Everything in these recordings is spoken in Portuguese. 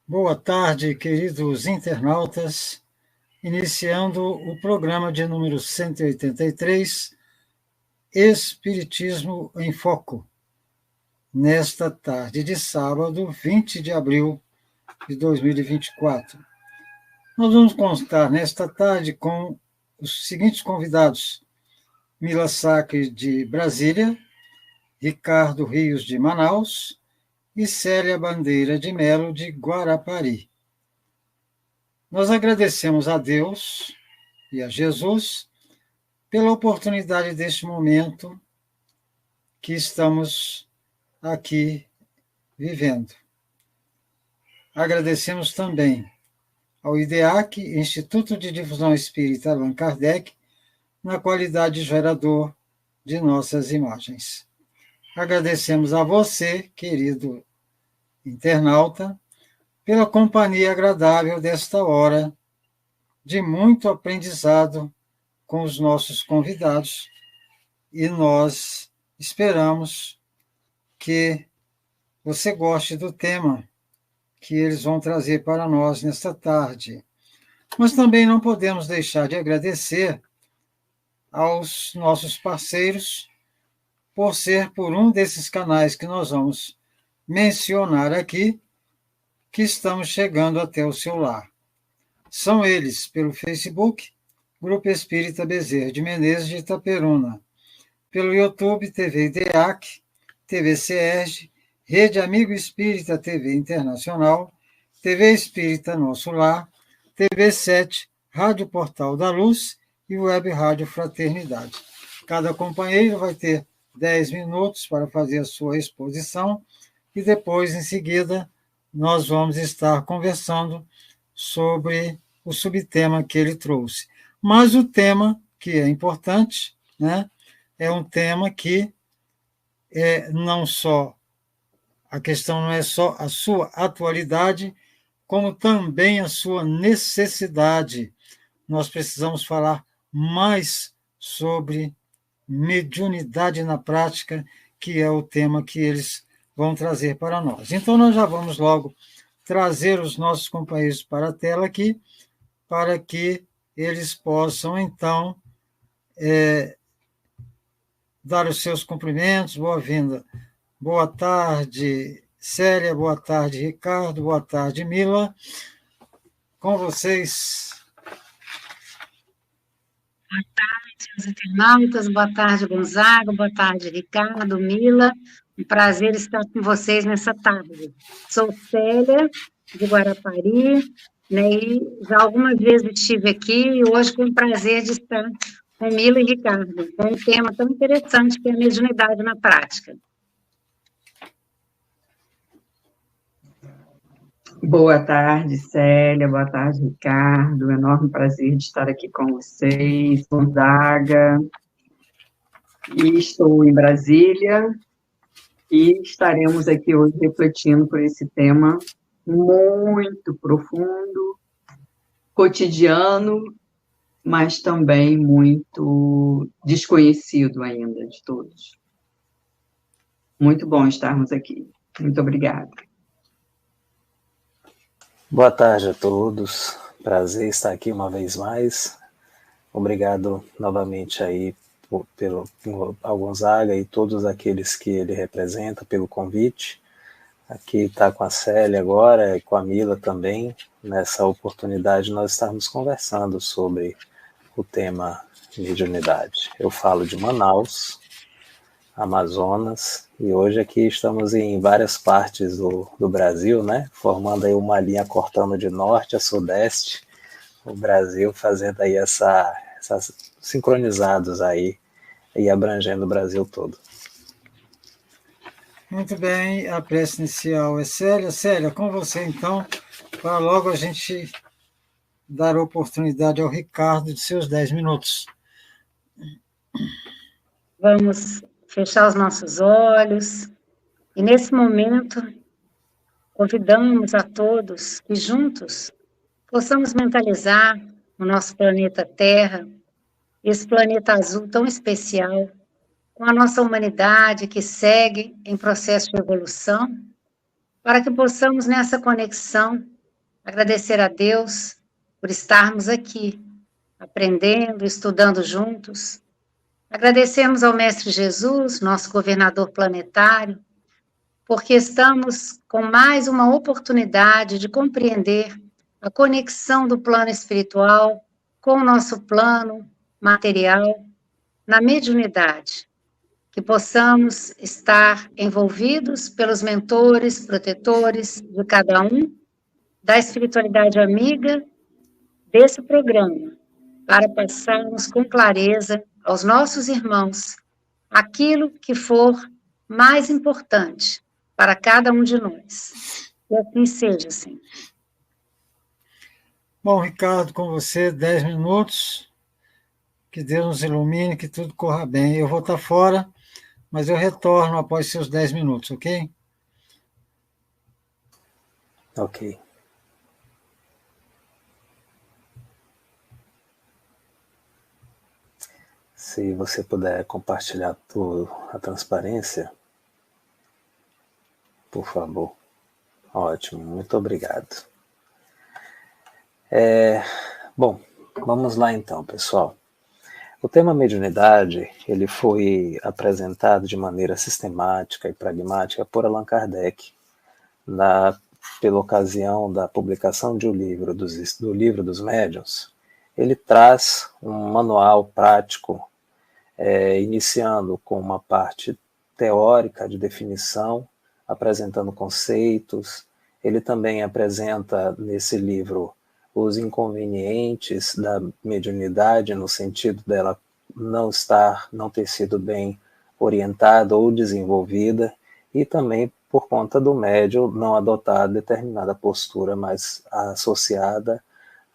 Boa tarde, queridos internautas. Iniciando o programa de número 183, Espiritismo em Foco, nesta tarde de sábado, 20 de abril de 2024. Nós vamos contar nesta tarde com os seguintes convidados: Mila Sacre, de Brasília, Ricardo Rios, de Manaus, e Célia Bandeira de Melo, de Guarapari. Nós agradecemos a Deus e a Jesus pela oportunidade deste momento que estamos aqui vivendo. Agradecemos também ao IDEAC, Instituto de Difusão Espírita Allan Kardec, na qualidade de gerador de nossas imagens. Agradecemos a você, querido internauta, pela companhia agradável desta hora de muito aprendizado com os nossos convidados, e nós esperamos que você goste do tema que eles vão trazer para nós nesta tarde. Mas também não podemos deixar de agradecer aos nossos parceiros por ser por um desses canais que nós vamos mencionar aqui que estamos chegando até o seu lar. São eles, pelo Facebook, Grupo Espírita Bezerra de Menezes de Itaperuna, pelo YouTube, TV IDEAC, TV CERJ, Rede Amigo Espírita TV Internacional, TV Espírita Nosso Lar, TV 7, Rádio Portal da Luz e Web Rádio Fraternidade. Cada companheiro vai ter 10 minutos para fazer a sua exposição e depois, em seguida, nós vamos estar conversando sobre o subtema que ele trouxe. Mas o tema que é importante, né, é um tema que não só, a questão não é só a sua atualidade, como também a sua necessidade. Nós precisamos falar mais sobre mediunidade na prática, que é o tema que eles vão trazer para nós. Então, nós já vamos logo trazer os nossos companheiros para a tela aqui, para que eles possam, então, dar os seus cumprimentos. Boa-vinda. Boa tarde, Célia. Boa tarde, Ricardo. Boa tarde, Mila. Com vocês. Boa tarde, meus internautas. Boa tarde, Gonzaga. Boa tarde, Ricardo, Mila. Um prazer estar com vocês nessa tarde. Sou Célia, de Guarapari, né, e já algumas vezes estive aqui e hoje com o prazer de estar com Mila e Ricardo, com um tema tão interessante que é a mediunidade na prática. Boa tarde, Célia. Boa tarde, Ricardo. Enorme prazer de estar aqui com vocês, Gonzaga. E estou em Brasília e estaremos aqui hoje refletindo por esse tema muito profundo, cotidiano, mas também muito desconhecido ainda de todos. Muito bom estarmos aqui. Muito obrigada. Boa tarde a todos. Prazer estar aqui uma vez mais. Obrigado novamente aí ao Gonzaga e todos aqueles que ele representa pelo convite. Aqui está com a Célia agora e com a Mila também. Nessa oportunidade nós estamos conversando sobre o tema mediunidade. Eu falo de Manaus, Amazonas, e hoje aqui estamos em várias partes do Brasil, né? Formando aí uma linha cortando de norte a sudeste, o Brasil fazendo aí essas sincronizados aí e abrangendo o Brasil todo. Muito bem, a prece inicial é Célia. Célia, com você então, para logo a gente dar oportunidade ao Ricardo de seus 10 minutos. Vamos fechar os nossos olhos e nesse momento convidamos a todos que juntos possamos mentalizar o nosso planeta Terra, esse planeta azul tão especial, com a nossa humanidade que segue em processo de evolução, para que possamos nessa conexão agradecer a Deus por estarmos aqui, aprendendo, estudando juntos. Agradecemos ao Mestre Jesus, nosso governador planetário, porque estamos com mais uma oportunidade de compreender a conexão do plano espiritual com o nosso plano material na mediunidade, que possamos estar envolvidos pelos mentores, protetores de cada um, da espiritualidade amiga desse programa, para passarmos com clareza aos nossos irmãos aquilo que for mais importante para cada um de nós. Que assim seja, Senhor. Bom, Ricardo, com você, 10 minutos. Que Deus nos ilumine, que tudo corra bem. Eu vou estar fora, mas eu retorno após seus 10 minutos, ok? Ok. Se você puder compartilhar a transparência, por favor. Ótimo, muito obrigado. Bom, vamos lá então, pessoal. O tema mediunidade, ele foi apresentado de maneira sistemática e pragmática por Allan Kardec, pela ocasião da publicação de do Livro dos Médiuns. Ele traz um manual prático, iniciando com uma parte teórica de definição, apresentando conceitos. Ele também apresenta nesse livro os inconvenientes da mediunidade, no sentido dela não ter sido bem orientada ou desenvolvida, e também por conta do médium não adotar determinada postura mais associada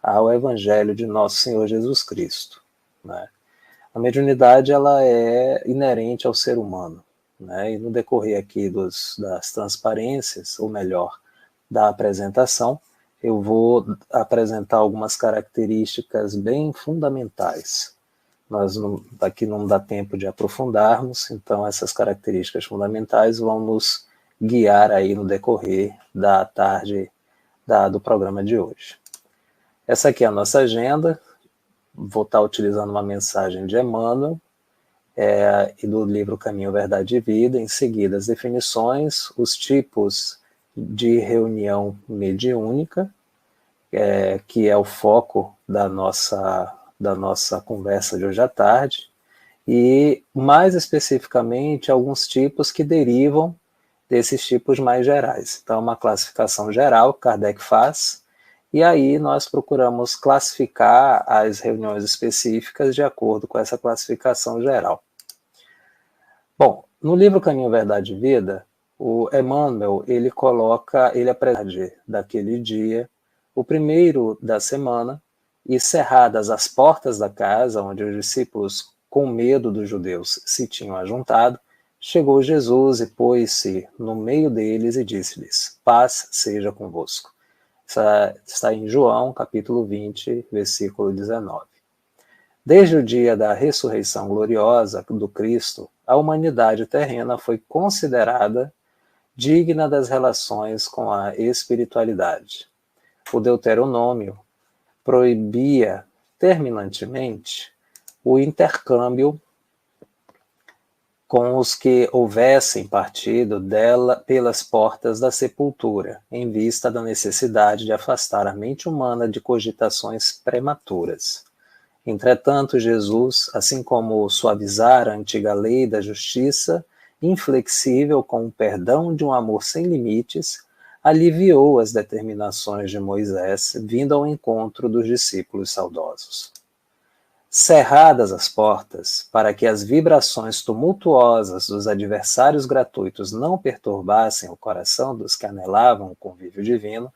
ao Evangelho de Nosso Senhor Jesus Cristo, né? A mediunidade, ela é inerente ao ser humano, né? E no decorrer aqui das transparências, ou melhor, da apresentação, eu vou apresentar algumas características bem fundamentais. Aqui não dá tempo de aprofundarmos, então essas características fundamentais vão nos guiar aí no decorrer da tarde do programa de hoje. Essa aqui é a nossa agenda. Vou estar utilizando uma mensagem de Emmanuel e do livro Caminho, Verdade e Vida. Em seguida, as definições, os tipos de reunião mediúnica, que é o foco da nossa conversa de hoje à tarde, e mais especificamente alguns tipos que derivam desses tipos mais gerais. Então, uma classificação geral que Kardec faz, e aí nós procuramos classificar as reuniões específicas de acordo com essa classificação geral. Bom, no livro Caminho, Verdade e Vida, o Emmanuel, ele apresenta daquele dia, o primeiro da semana, e cerradas as portas da casa, onde os discípulos, com medo dos judeus, se tinham ajuntado, chegou Jesus e pôs-se no meio deles e disse-lhes: paz seja convosco. Está em João, capítulo 20, versículo 19. Desde o dia da ressurreição gloriosa do Cristo, a humanidade terrena foi considerada digna das relações com a espiritualidade. O Deuteronômio proibia terminantemente o intercâmbio com os que houvessem partido dela pelas portas da sepultura, em vista da necessidade de afastar a mente humana de cogitações prematuras. Entretanto, Jesus, assim como suavizara a antiga lei da justiça, inflexível com o perdão de um amor sem limites, aliviou as determinações de Moisés, vindo ao encontro dos discípulos saudosos. Cerradas as portas, para que as vibrações tumultuosas dos adversários gratuitos não perturbassem o coração dos que anelavam o convívio divino,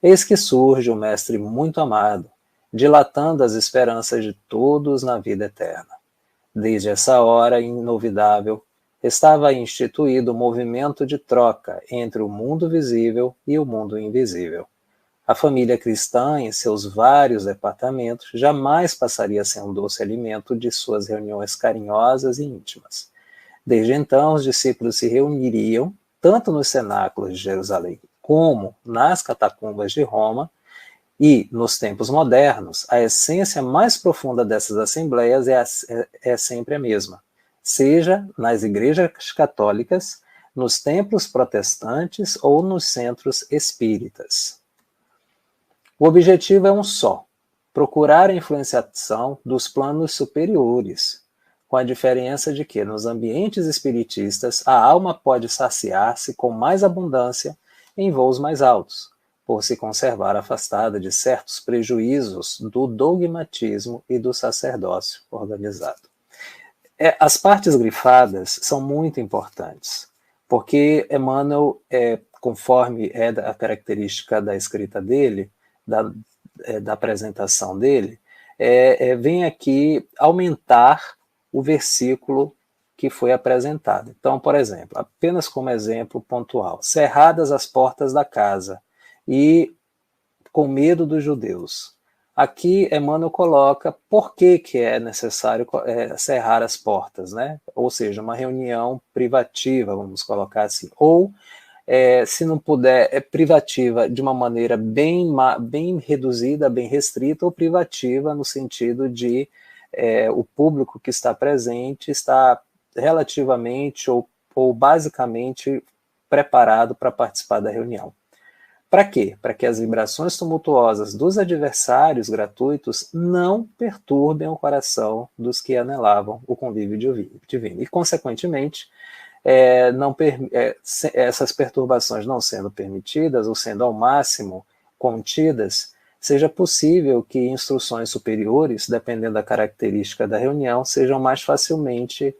eis que surge o Mestre muito amado, dilatando as esperanças de todos na vida eterna. Desde essa hora inovidável, estava instituído o movimento de troca entre o mundo visível e o mundo invisível. A família cristã, em seus vários departamentos, jamais passaria sem um doce alimento de suas reuniões carinhosas e íntimas. Desde então, os discípulos se reuniriam, tanto nos cenáculos de Jerusalém como nas catacumbas de Roma, E, nos tempos modernos, a essência mais profunda dessas assembleias é sempre a mesma, seja nas igrejas católicas, nos templos protestantes ou nos centros espíritas. O objetivo é um só: procurar a influenciação dos planos superiores, com a diferença de que, nos ambientes espiritistas, a alma pode saciar-se com mais abundância em voos mais altos, por se conservar afastada de certos prejuízos do dogmatismo e do sacerdócio organizado. As partes grifadas são muito importantes, porque Emmanuel, conforme é a característica da escrita dele, da apresentação dele, vem aqui aumentar o versículo que foi apresentado. Então, por exemplo, apenas como exemplo pontual: cerradas as portas da casa, e com medo dos judeus. Aqui, Emmanuel coloca por que é necessário cerrar as portas, né? Ou seja, uma reunião privativa, vamos colocar assim, ou se não puder, privativa de uma maneira bem reduzida, bem restrita, ou privativa no sentido de o público que está presente está relativamente ou basicamente preparado para participar da reunião. Para quê? Para que as vibrações tumultuosas dos adversários gratuitos não perturbem o coração dos que anelavam o convívio divino. E, consequentemente, essas perturbações não sendo permitidas, ou sendo ao máximo contidas, seja possível que instruções superiores, dependendo da característica da reunião, sejam mais facilmente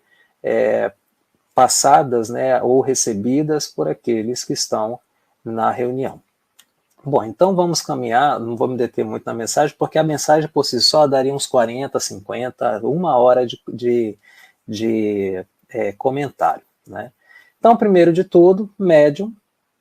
passadas, né, ou recebidas por aqueles que estão na reunião. Bom, então vamos caminhar, não vou me deter muito na mensagem, porque a mensagem por si só daria uns 40, 50, uma hora de comentário, né? Então, primeiro de tudo, médium,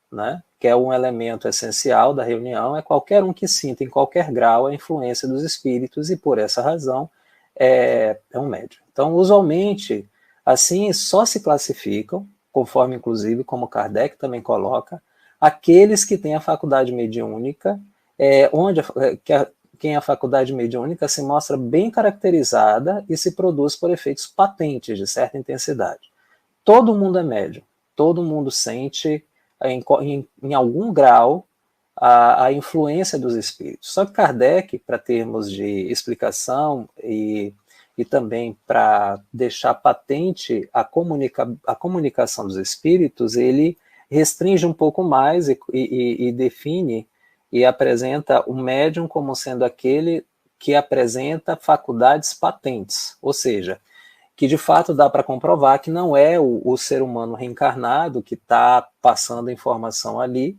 né, que é um elemento essencial da reunião, é qualquer um que sinta em qualquer grau a influência dos espíritos e, por essa razão, é um médium. Então, usualmente, assim, só se classificam, conforme, inclusive, como Kardec também coloca, aqueles que têm a faculdade mediúnica, quem a faculdade mediúnica se mostra bem caracterizada e se produz por efeitos patentes de certa intensidade. Todo mundo é médium, todo mundo sente em algum grau a influência dos espíritos. Só que Kardec, para termos de explicação e também para deixar patente a comunicação dos espíritos, ele restringe um pouco mais e define e apresenta o médium como sendo aquele que apresenta faculdades patentes, ou seja, que de fato dá para comprovar que não é o ser humano reencarnado que está passando informação ali,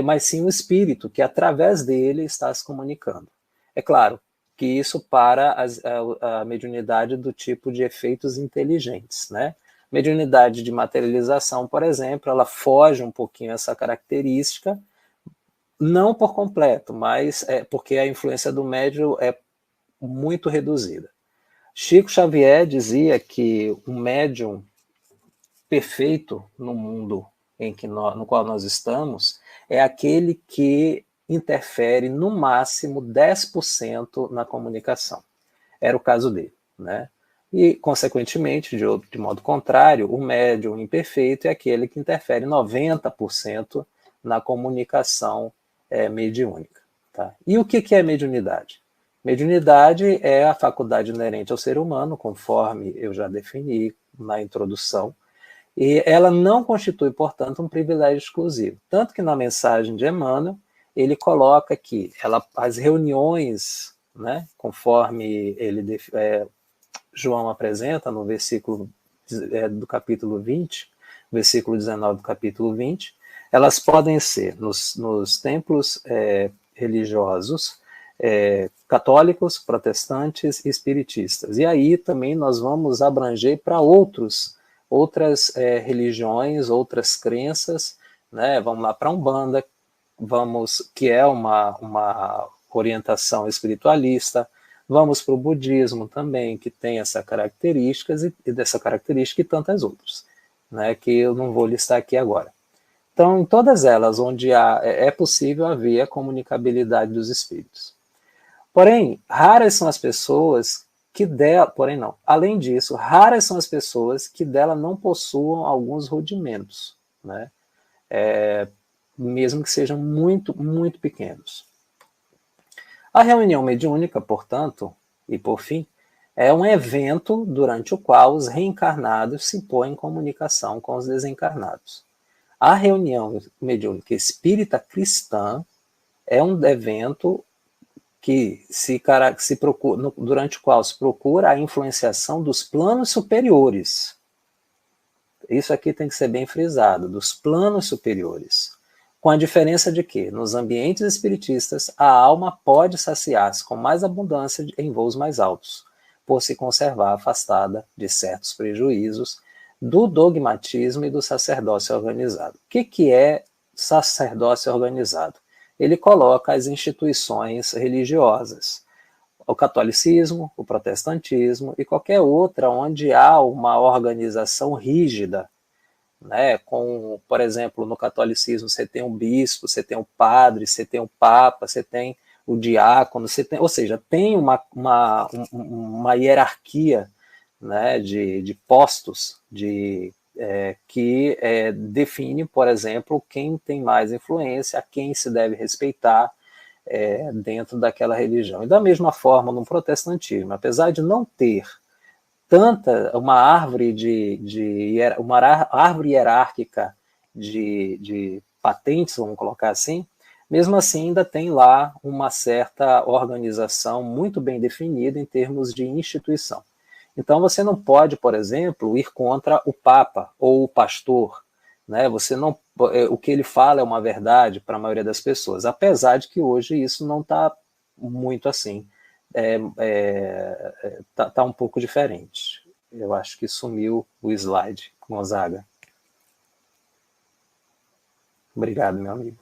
mas sim o espírito que através dele está se comunicando. É claro que isso para a mediunidade do tipo de efeitos inteligentes, né? Mediunidade de materialização, por exemplo, ela foge um pouquinho essa característica, não por completo, mas porque a influência do médium é muito reduzida. Chico Xavier dizia que um médium perfeito no mundo no qual nós estamos é aquele que interfere no máximo 10% na comunicação. Era o caso dele, né? E, consequentemente, de modo contrário, o médium imperfeito é aquele que interfere 90% na comunicação mediúnica. Tá? E o que é mediunidade? Mediunidade é a faculdade inerente ao ser humano, conforme eu já defini na introdução, e ela não constitui, portanto, um privilégio exclusivo. Tanto que na mensagem de Emmanuel, ele coloca que as reuniões, né, conforme João apresenta no versículo do capítulo 20, versículo 19 do capítulo 20, elas podem ser nos templos religiosos católicos, protestantes e espiritistas. E aí também nós vamos abranger para outras religiões, outras crenças, né? Vamos lá para a Umbanda, que é uma orientação espiritualista. Vamos para o budismo também, que tem essa característica e tantas outras, né, que eu não vou listar aqui agora. Então, em todas elas onde é possível haver a comunicabilidade dos espíritos. Porém, raras são as pessoas que dela, porém não, além disso, raras são as pessoas que dela não possuam alguns rudimentos, né? Mesmo que sejam muito, muito pequenos. A reunião mediúnica, portanto, e por fim, é um evento durante o qual os reencarnados se põem em comunicação com os desencarnados. A reunião mediúnica espírita cristã é um evento que se procura, durante o qual se procura a influenciação dos planos superiores. Isso aqui tem que ser bem frisado, dos planos superiores. Com a diferença de que, nos ambientes espiritistas, a alma pode saciar-se com mais abundância em voos mais altos, por se conservar afastada de certos prejuízos do dogmatismo e do sacerdócio organizado. O que é sacerdócio organizado? Ele coloca as instituições religiosas, o catolicismo, o protestantismo e qualquer outra onde há uma organização rígida, né? Com, por exemplo, no catolicismo você tem um bispo, você tem um padre, você tem um papa, você tem o diácono, você tem, ou seja, tem uma hierarquia, né, de postos que define, por exemplo, quem tem mais influência, a quem se deve respeitar dentro daquela religião. E da mesma forma, no protestantismo, apesar de não ter uma árvore uma árvore hierárquica de patentes, vamos colocar assim, mesmo assim ainda tem lá uma certa organização muito bem definida em termos de instituição. Então você não pode, por exemplo, ir contra o Papa ou o pastor, né? Você não, o que ele fala é uma verdade para a maioria das pessoas, apesar de que hoje isso não está muito assim, tá um pouco diferente. Eu acho que sumiu o slide, Gonzaga. Obrigado, meu amigo.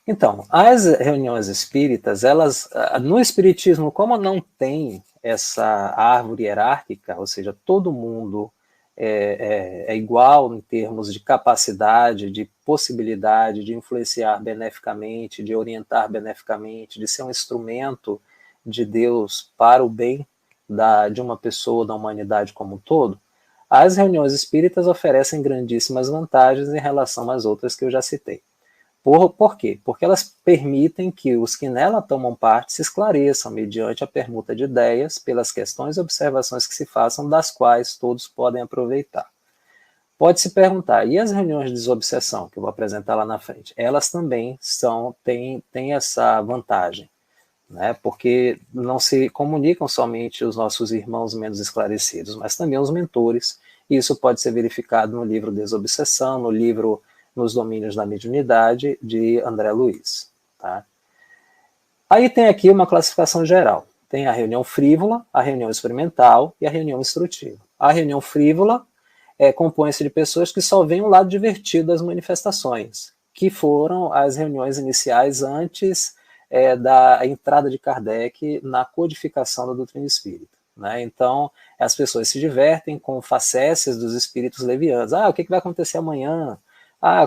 Então, as reuniões espíritas, elas, no espiritismo, como não tem essa árvore hierárquica, ou seja, todo mundo é igual em termos de capacidade, de possibilidade de influenciar beneficamente, de orientar beneficamente, de ser um instrumento de Deus para o bem de uma pessoa, da humanidade como um todo, as reuniões espíritas oferecem grandíssimas vantagens em relação às outras que eu já citei. Por quê? Porque elas permitem que os que nela tomam parte se esclareçam mediante a permuta de ideias pelas questões e observações que se façam, das quais todos podem aproveitar. Pode-se perguntar, e as reuniões de desobsessão, que eu vou apresentar lá na frente? Elas também têm essa vantagem, né? Porque não se comunicam somente os nossos irmãos menos esclarecidos, mas também os mentores, e isso pode ser verificado no livro Desobsessão, no livro Nos Domínios da Mediunidade, de André Luiz. Tá? Aí tem aqui uma classificação geral. Tem a reunião frívola, a reunião experimental e a reunião instrutiva. A reunião frívola compõe-se de pessoas que só veem o lado divertido das manifestações, que foram as reuniões iniciais antes da entrada de Kardec na codificação da doutrina espírita. Né? Então, as pessoas se divertem com facécias dos espíritos levianos. O que vai acontecer amanhã?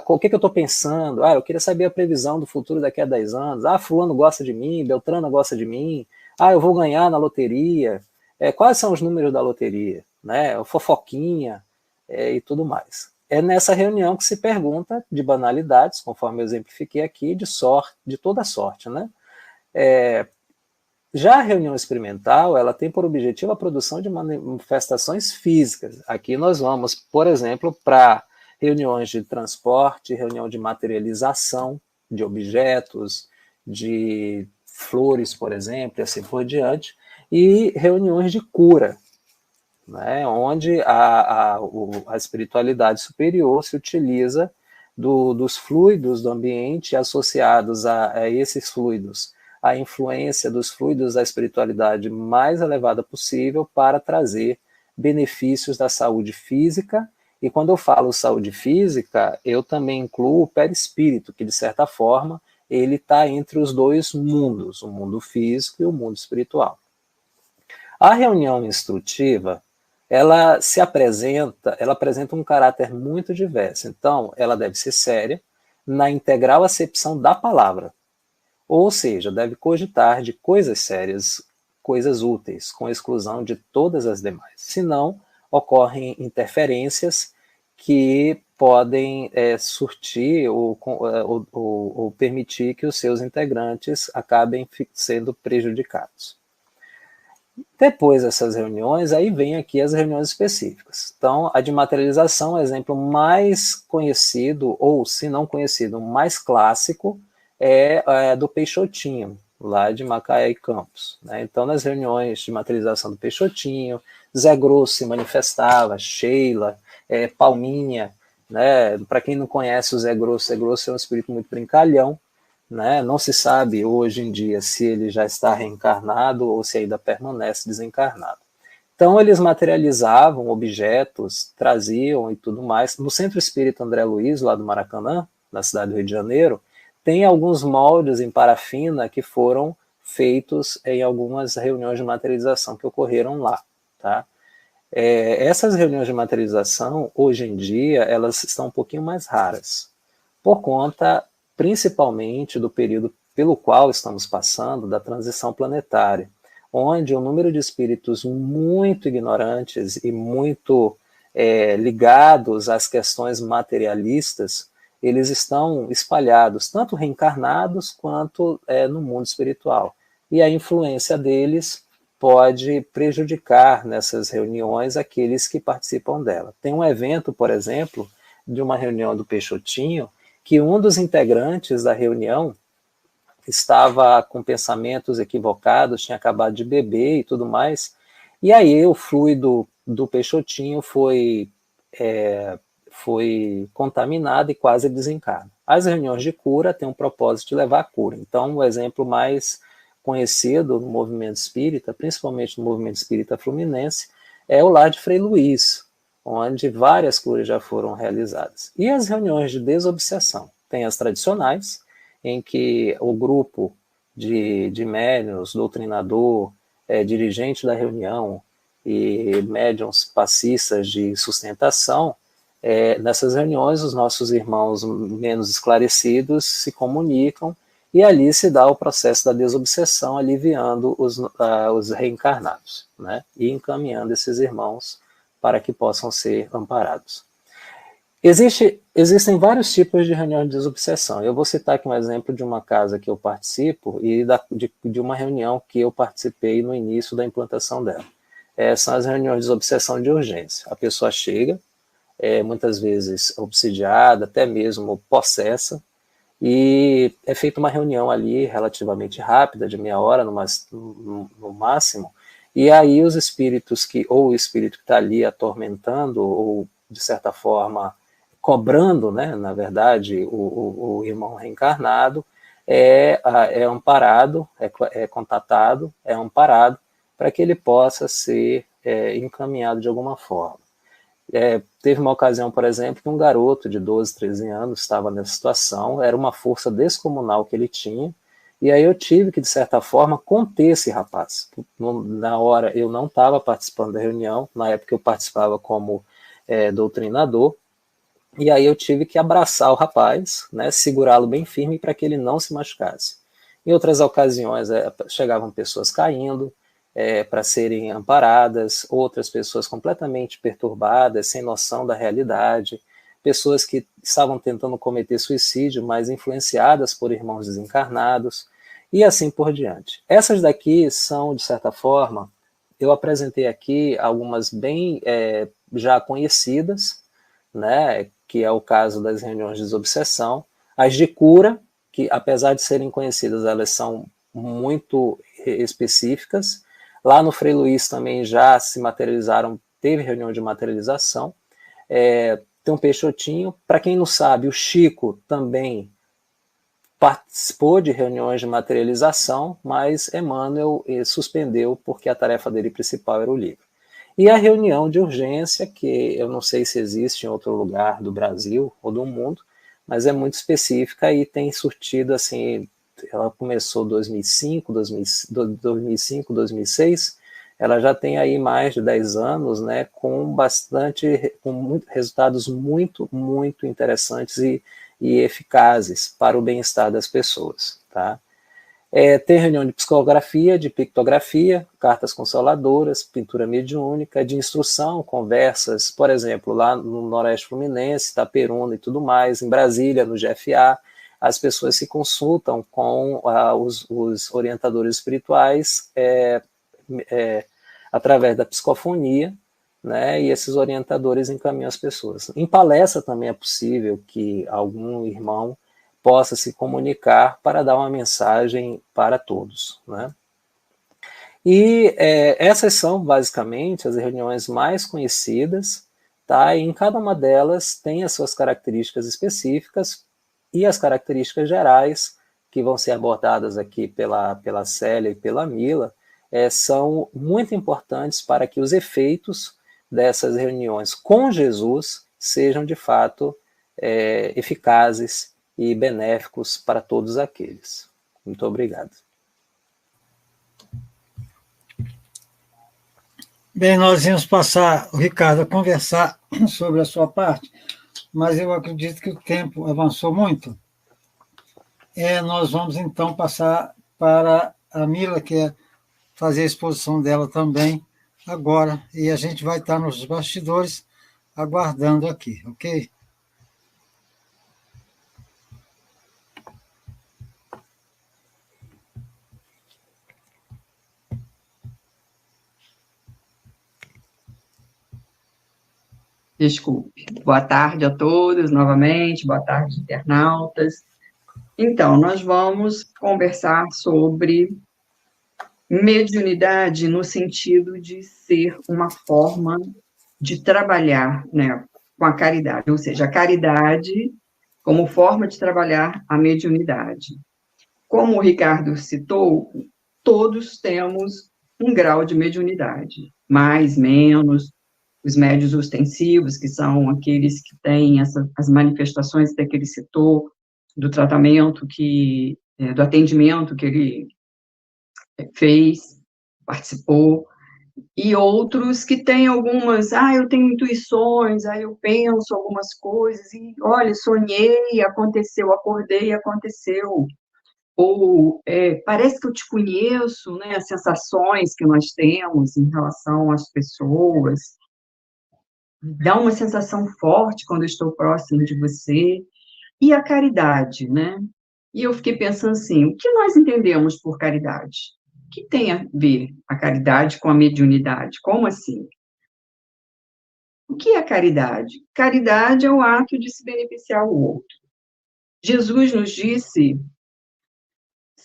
O que eu estou pensando? Eu queria saber a previsão do futuro daqui a 10 anos. Fulano gosta de mim, Beltrano gosta de mim. Eu vou ganhar na loteria. Quais são os números da loteria? Né? Fofoquinha e tudo mais. É nessa reunião que se pergunta de banalidades, conforme eu exemplifiquei aqui, de toda sorte. Né? Já a reunião experimental, ela tem por objetivo a produção de manifestações físicas. Aqui nós vamos, por exemplo, para reuniões de transporte, reunião de materialização de objetos, de flores, por exemplo, e assim por diante, e reuniões de cura, né, onde a espiritualidade superior se utiliza dos fluidos do ambiente associados a esses fluidos, a influência dos fluidos da espiritualidade mais elevada possível para trazer benefícios da saúde física. E quando eu falo saúde física, eu também incluo o perispírito, que de certa forma ele está entre os dois mundos, o mundo físico e o mundo espiritual. A reunião instrutiva, ela apresenta um caráter muito diverso. Então, ela deve ser séria na integral acepção da palavra, ou seja, deve cogitar de coisas sérias, coisas úteis, com exclusão de todas as demais. Senão, ocorrem interferências que podem surtir ou permitir que os seus integrantes acabem sendo prejudicados. Depois dessas reuniões, aí vem aqui as reuniões específicas. Então, a de materialização, o exemplo mais conhecido, ou se não conhecido, mais clássico, é do Peixotinho, lá de Macaé e Campos. Né? Então, nas reuniões de materialização do Peixotinho, Zé Grosso se manifestava, Sheila, Palminha, né? Para quem não conhece o Zé Grosso é um espírito muito brincalhão, né? Não se sabe hoje em dia se ele já está reencarnado ou se ainda permanece desencarnado. Então, eles materializavam objetos, traziam e tudo mais. No Centro Espírita André Luiz, lá do Maracanã, na cidade do Rio de Janeiro, tem alguns moldes em parafina que foram feitos em algumas reuniões de materialização que ocorreram lá. Tá? Essas reuniões de materialização, hoje em dia, elas estão um pouquinho mais raras, por conta, principalmente, do período pelo qual estamos passando, da transição planetária, onde o número de espíritos muito ignorantes e muito ligados às questões materialistas, eles estão espalhados, tanto reencarnados quanto no mundo espiritual. E a influência deles pode prejudicar nessas reuniões aqueles que participam dela. Tem um evento, por exemplo, de uma reunião do Peixotinho, que um dos integrantes da reunião estava com pensamentos equivocados, tinha acabado de beber e tudo mais, e aí o fluido do Peixotinho foi contaminado e quase desencarna. As reuniões de cura têm um propósito de levar à cura. Então, o exemplo mais conhecido no movimento espírita, principalmente no movimento espírita fluminense, é o Lar de Frei Luís, onde várias curas já foram realizadas. E as reuniões de desobsessão? Tem as tradicionais, em que o grupo de médiuns, doutrinador, dirigente da reunião e médiuns passistas de sustentação, nessas reuniões os nossos irmãos menos esclarecidos se comunicam e ali se dá o processo da desobsessão, aliviando os reencarnados, né? E encaminhando esses irmãos para que possam ser amparados. Existem vários tipos de reunião de desobsessão. Eu vou citar aqui um exemplo de uma casa que eu participo e de uma reunião que eu participei no início da implantação dela. São as reuniões de desobsessão de urgência. A pessoa chega, muitas vezes obsidiada, até mesmo possessa, e é feita uma reunião ali relativamente rápida, de meia hora no máximo, e aí os espíritos ou o espírito que está ali atormentando, ou de certa forma cobrando, né, na verdade, o irmão reencarnado, é amparado, é contatado, é amparado, para que ele possa ser encaminhado de alguma forma. Teve uma ocasião, por exemplo, que um garoto de 12, 13 anos estava nessa situação, era uma força descomunal que ele tinha, e aí eu tive que, de certa forma, conter esse rapaz. Na hora, eu não estava participando da reunião, na época eu participava como doutrinador, e aí eu tive que abraçar o rapaz, né, segurá-lo bem firme para que ele não se machucasse. Em outras ocasiões, chegavam pessoas caindo, para serem amparadas, outras pessoas completamente perturbadas, sem noção da realidade, pessoas que estavam tentando cometer suicídio, mas influenciadas por irmãos desencarnados, e assim por diante. Essas daqui são, de certa forma, eu apresentei aqui algumas bem já conhecidas, né, que é o caso das reuniões de desobsessão, as de cura, que apesar de serem conhecidas, elas são muito específicas. Lá no Frei Luís também já se materializaram, teve reunião de materialização. Tem um Peixotinho. Para quem não sabe, o Chico também participou de reuniões de materialização, mas Emmanuel suspendeu porque a tarefa dele principal era o livro. E a reunião de urgência, que eu não sei se existe em outro lugar do Brasil ou do mundo, mas é muito específica e tem surtido assim. Ela começou em 2005, 2006, ela já tem aí mais de 10 anos, né, com resultados muito, muito interessantes e eficazes para o bem-estar das pessoas, tá? Tem reunião de psicografia, de pictografia, cartas consoladoras, pintura mediúnica, de instrução, conversas, por exemplo, lá no Noroeste Fluminense, Itaperuna e tudo mais, em Brasília, no GFA, as pessoas se consultam com os orientadores espirituais através da psicofonia, né, e esses orientadores encaminham as pessoas. Em palestra também é possível que algum irmão possa se comunicar para dar uma mensagem para todos, né? E essas são basicamente as reuniões mais conhecidas, tá? E em cada uma delas tem as suas características específicas e as características gerais que vão ser abordadas aqui pela Célia e pela Mila, são muito importantes para que os efeitos dessas reuniões com Jesus sejam de fato eficazes e benéficos para todos aqueles. Muito obrigado. Bem, nós íamos passar o Ricardo a conversar sobre a sua parte, mas eu acredito que o tempo avançou muito. Nós vamos, então, passar para a Mila, que é fazer a exposição dela também agora, e a gente vai estar nos bastidores aguardando aqui, ok? Desculpe. Boa tarde a todos, novamente, boa tarde, internautas. Então, nós vamos conversar sobre mediunidade no sentido de ser uma forma de trabalhar, né, com a caridade, ou seja, a caridade como forma de trabalhar a mediunidade. Como o Ricardo citou, todos temos um grau de mediunidade, mais, menos. Os médios ostensivos, que são aqueles que têm as manifestações que ele citou, do tratamento, do atendimento que ele fez, participou, e outros que têm algumas, eu tenho intuições, eu penso algumas coisas, e olha, sonhei, aconteceu, acordei, aconteceu, ou parece que eu te conheço, né, as sensações que nós temos em relação às pessoas, dá uma sensação forte quando eu estou próximo de você, e a caridade, né? E eu fiquei pensando assim, o que nós entendemos por caridade? O que tem a ver a caridade com a mediunidade? Como assim? O que é caridade? Caridade é o ato de se beneficiar o outro. Jesus nos disse,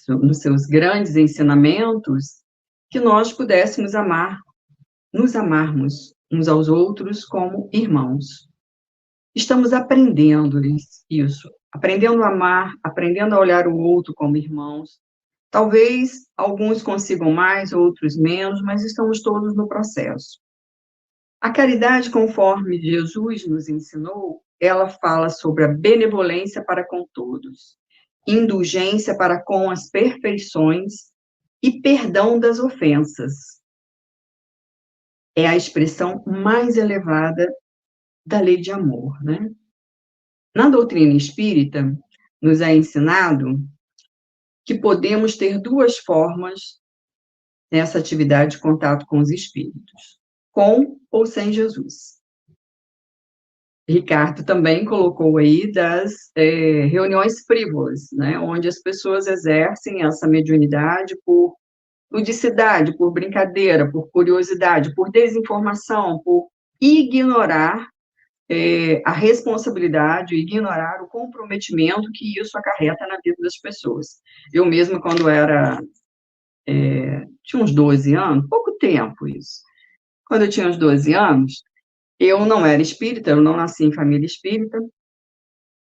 nos seus grandes ensinamentos, que nós pudéssemos nos amarmos uns aos outros como irmãos. Estamos aprendendo isso, aprendendo a amar, aprendendo a olhar o outro como irmãos. Talvez alguns consigam mais, outros menos, mas estamos todos no processo. A caridade, conforme Jesus nos ensinou, ela fala sobre a benevolência para com todos, indulgência para com as perfeições e perdão das ofensas. É a expressão mais elevada da lei de amor, né? Na doutrina espírita, nos é ensinado que podemos ter duas formas nessa atividade de contato com os espíritos, com ou sem Jesus. Ricardo também colocou aí das reuniões frívolas, né, onde as pessoas exercem essa mediunidade por ludicidade, por brincadeira, por curiosidade, por desinformação, por ignorar a responsabilidade, ignorar o comprometimento que isso acarreta na vida das pessoas. Eu mesma, quando tinha uns 12 anos, pouco tempo isso, quando eu tinha uns 12 anos, eu não era espírita, eu não nasci em família espírita,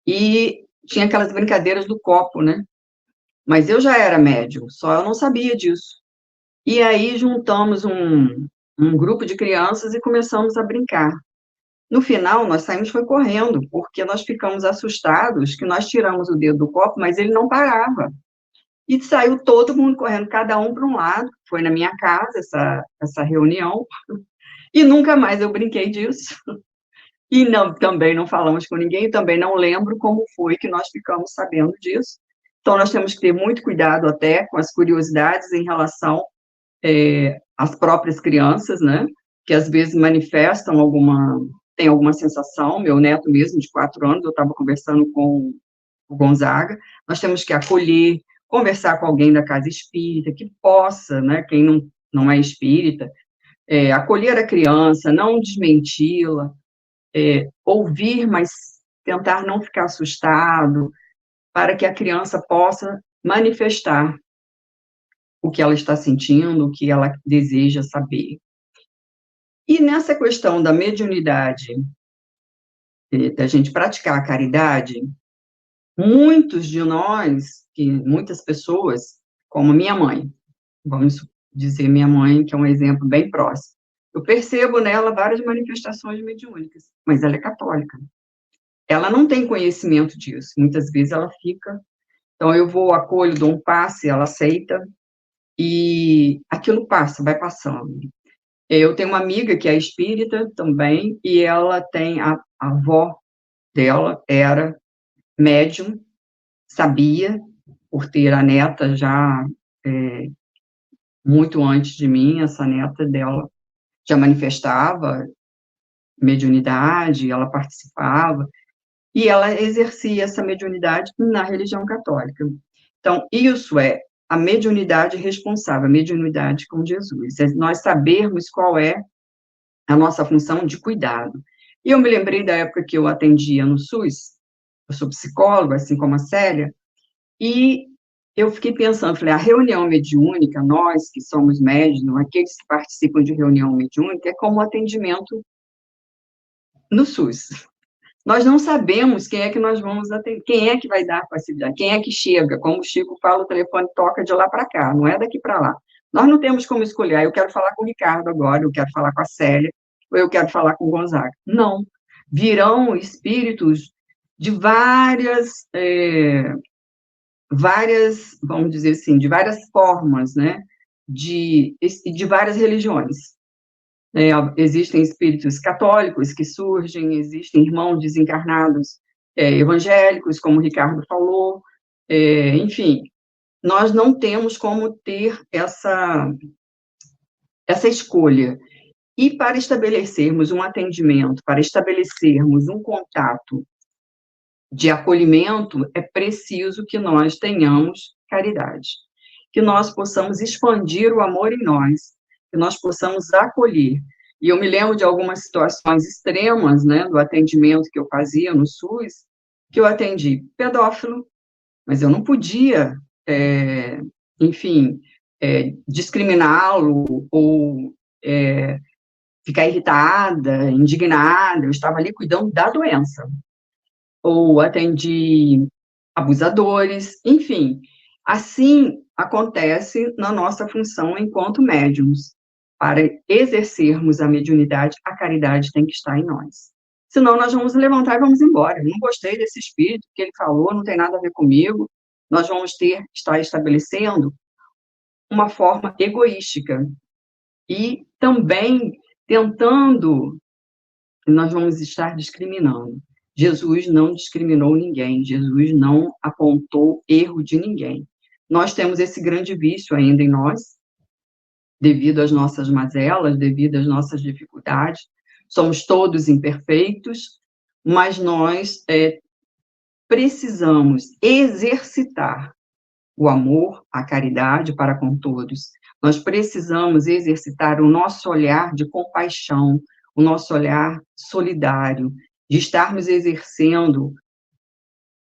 e tinha aquelas brincadeiras do copo, né? Mas eu já era médium, só eu não sabia disso. E aí juntamos um grupo de crianças e começamos a brincar. No final, nós saímos foi correndo, porque nós ficamos assustados que nós tiramos o dedo do copo, mas ele não parava. e saiu todo mundo correndo, cada um para um lado, foi na minha casa essa reunião, e nunca mais eu brinquei disso, e também não falamos com ninguém, também não lembro como foi que nós ficamos sabendo disso. Então, nós temos que ter muito cuidado até com as curiosidades em relação às próprias crianças, né, que às vezes manifestam tem alguma sensação. Meu neto mesmo, de 4 anos, eu estava conversando com o Gonzaga, nós temos que acolher, conversar com alguém da casa espírita, que possa, né, quem não é espírita, acolher a criança, não desmenti-la, ouvir, mas tentar não ficar assustado, para que a criança possa manifestar o que ela está sentindo, o que ela deseja saber. E nessa questão da mediunidade, da gente praticar a caridade, muitos de nós, muitas pessoas, como minha mãe, vamos dizer minha mãe, que é um exemplo bem próximo, eu percebo nela várias manifestações mediúnicas, mas ela é católica. Ela não tem conhecimento disso, muitas vezes ela fica, então eu vou, acolho, dou um passe, ela aceita, e aquilo passa, vai passando. Eu tenho uma amiga que é espírita também, e ela tem, a avó dela era médium, sabia, por ter a neta já muito antes de mim, essa neta dela já manifestava mediunidade, ela participava, e ela exercia essa mediunidade na religião católica. Então, isso é a mediunidade responsável, a mediunidade com Jesus, é nós sabermos qual é a nossa função de cuidado. E eu me lembrei da época que eu atendia no SUS, eu sou psicóloga, assim como a Célia, e eu fiquei pensando, falei, a reunião mediúnica, nós que somos médiuns, aqueles que participam de reunião mediúnica, é como atendimento no SUS. Nós não sabemos quem é que nós vamos atender, quem é que vai dar facilidade, quem é que chega, como o Chico fala, o telefone toca de lá para cá, não é daqui para lá. Nós não temos como escolher, eu quero falar com o Ricardo agora, eu quero falar com a Célia, ou eu quero falar com o Gonzaga. Não. Virão espíritos de várias, vamos dizer assim, de várias formas, né, de várias religiões. Existem espíritos católicos que surgem, existem irmãos desencarnados evangélicos, como o Ricardo falou, enfim, nós não temos como ter essa escolha. E para estabelecermos um atendimento, para estabelecermos um contato de acolhimento, é preciso que nós tenhamos caridade, que nós possamos expandir o amor em nós, que nós possamos acolher. E eu me lembro de algumas situações extremas, né, do atendimento que eu fazia no SUS, que eu atendi pedófilo, mas eu não podia, enfim, discriminá-lo ou ficar irritada, indignada, eu estava ali cuidando da doença. Ou atendi abusadores, enfim. Assim acontece na nossa função enquanto médiums. Para exercermos a mediunidade, a caridade tem que estar em nós. Senão nós vamos levantar e vamos embora. Eu não gostei desse espírito que ele falou, não tem nada a ver comigo. Nós vamos estar estabelecendo uma forma egoística. E também tentando, nós vamos estar discriminando. Jesus não discriminou ninguém, Jesus não apontou erro de ninguém. Nós temos esse grande vício ainda em nós, devido às nossas mazelas, devido às nossas dificuldades. Somos todos imperfeitos, mas nós precisamos exercitar o amor, a caridade para com todos. Nós precisamos exercitar o nosso olhar de compaixão, o nosso olhar solidário, de estarmos exercendo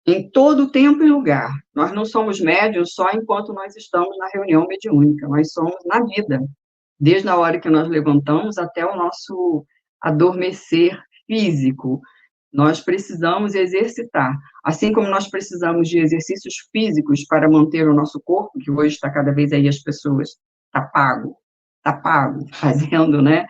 em todo tempo e lugar. Nós não somos médiuns só enquanto nós estamos na reunião mediúnica, nós somos na vida, desde a hora que nós levantamos até o nosso adormecer físico. Nós precisamos exercitar, assim como nós precisamos de exercícios físicos para manter o nosso corpo, que hoje está cada vez aí as pessoas, está pago, fazendo, né,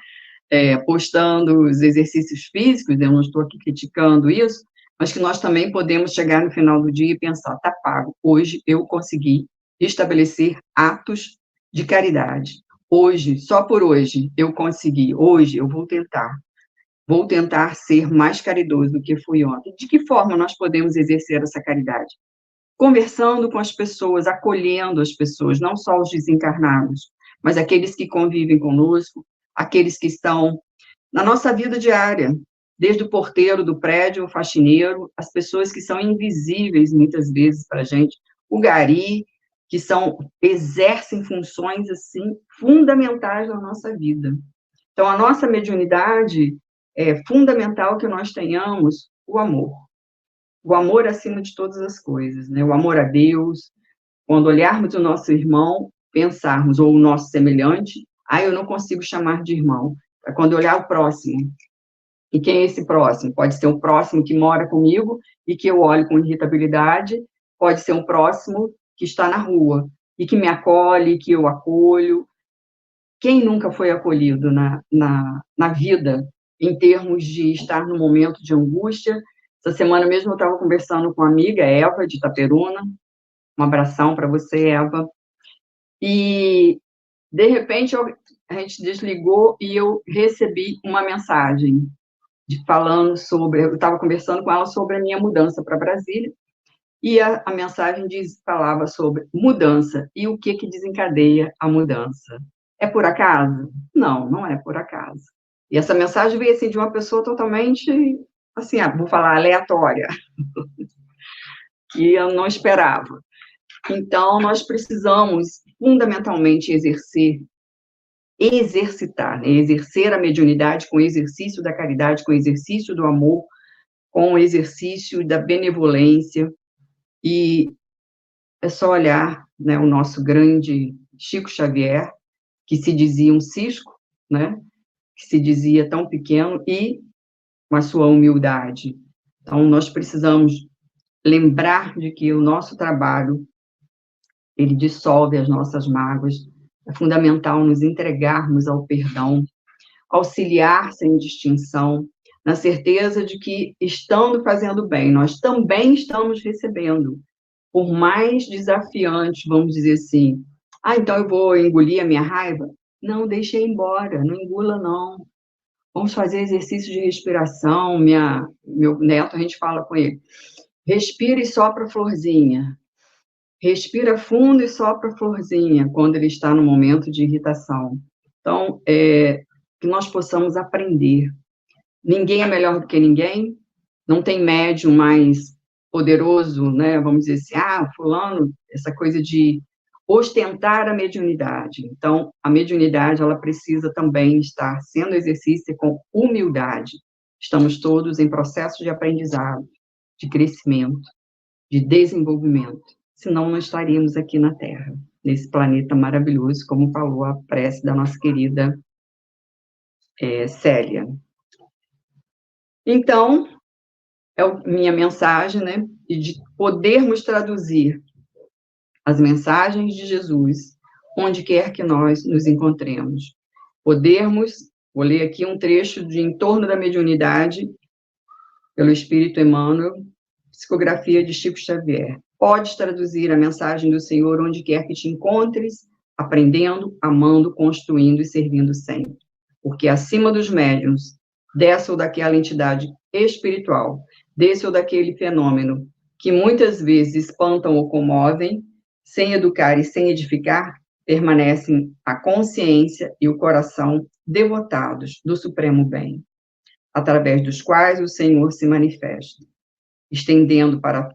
postando os exercícios físicos, eu não estou aqui criticando isso, mas que nós também podemos chegar no final do dia e pensar, está pago, hoje eu consegui estabelecer atos de caridade. Hoje, só por hoje, eu consegui. Hoje, eu vou tentar ser mais caridoso do que fui ontem. De que forma nós podemos exercer essa caridade? Conversando com as pessoas, acolhendo as pessoas, não só os desencarnados, mas aqueles que convivem conosco, aqueles que estão na nossa vida diária, desde o porteiro do prédio, o faxineiro, as pessoas que são invisíveis muitas vezes para a gente, o gari, que exercem funções assim fundamentais na nossa vida. Então, a nossa mediunidade é fundamental que nós tenhamos o amor acima de todas as coisas, né? O amor a Deus. Quando olharmos o nosso irmão, pensarmos, ou o nosso semelhante, eu não consigo chamar de irmão. É quando olhar o próximo. E quem é esse próximo? Pode ser um próximo que mora comigo e que eu olho com irritabilidade, pode ser um próximo que está na rua e que me acolhe, que eu acolho. Quem nunca foi acolhido na vida, em termos de estar num momento de angústia? Essa semana mesmo eu estava conversando com uma amiga, Eva, de Itaperuna, um abração para você, Eva, e, de repente, a gente desligou e eu recebi uma mensagem falando sobre, eu estava conversando com ela sobre a minha mudança para Brasília, e a mensagem falava sobre mudança, e o que desencadeia a mudança. É por acaso? Não, não é por acaso. E essa mensagem veio, assim, de uma pessoa totalmente, assim, vou falar, aleatória, que eu não esperava. Então, nós precisamos, fundamentalmente, exercitar, né? Exercer a mediunidade com o exercício da caridade, com o exercício do amor, com o exercício da benevolência, e é só olhar, né, o nosso grande Chico Xavier, que se dizia um cisco, né, que se dizia tão pequeno, e com a sua humildade. Então, nós precisamos lembrar de que o nosso trabalho, ele dissolve as nossas mágoas. É fundamental nos entregarmos ao perdão, auxiliar sem distinção, na certeza de que, estando fazendo bem, nós também estamos recebendo. Por mais desafiante, vamos dizer assim, então eu vou engolir a minha raiva? Não, deixe ir embora, não engula, não. Vamos fazer exercício de respiração. Meu neto, a gente fala com ele, respira e sopra a florzinha. Respira fundo e sopra a florzinha, quando ele está no momento de irritação. Então, que nós possamos aprender. Ninguém é melhor do que ninguém, não tem médium mais poderoso, né? Vamos dizer assim, fulano, essa coisa de ostentar a mediunidade. Então, a mediunidade, ela precisa também estar sendo exercício com humildade. Estamos todos em processo de aprendizado, de crescimento, de desenvolvimento. Senão não estaríamos aqui na Terra, nesse planeta maravilhoso, como falou a prece da nossa querida Célia. Então, minha mensagem, né, de podermos traduzir as mensagens de Jesus onde quer que nós nos encontremos. Vou ler aqui um trecho de Em Torno da Mediunidade, pelo Espírito Emmanuel, psicografia de Chico Xavier. Podes traduzir a mensagem do Senhor onde quer que te encontres, aprendendo, amando, construindo e servindo sempre. Porque acima dos médiuns, dessa ou daquela entidade espiritual, desse ou daquele fenômeno, que muitas vezes espantam ou comovem, sem educar e sem edificar, permanecem a consciência e o coração devotados do supremo bem, através dos quais o Senhor se manifesta, estendendo para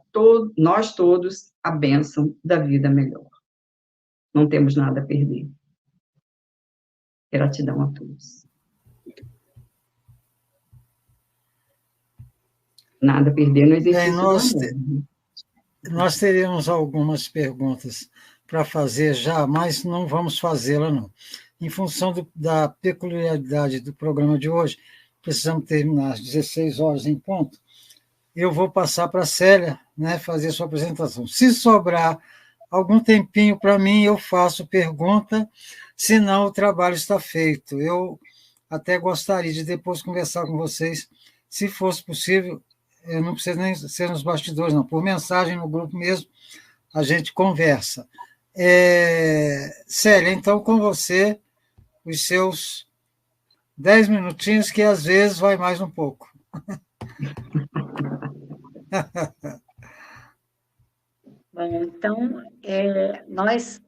nós todos a bênção da vida melhor. Não temos nada a perder. Gratidão a todos. Nada a perder no exercício do amor. Nós teríamos algumas perguntas para fazer já, mas não vamos fazê-la, não. Em função da peculiaridade do programa de hoje, precisamos terminar às 16 horas em ponto. Eu vou passar para a Célia, né, fazer sua apresentação. Se sobrar algum tempinho para mim, eu faço pergunta, senão o trabalho está feito. Eu até gostaria de depois conversar com vocês, se fosse possível. Eu não preciso nem ser nos bastidores, não. Por mensagem no grupo mesmo, a gente conversa. Célia, então com você, os seus 10 minutinhos, que às vezes vai mais um pouco. Bom, então, nós,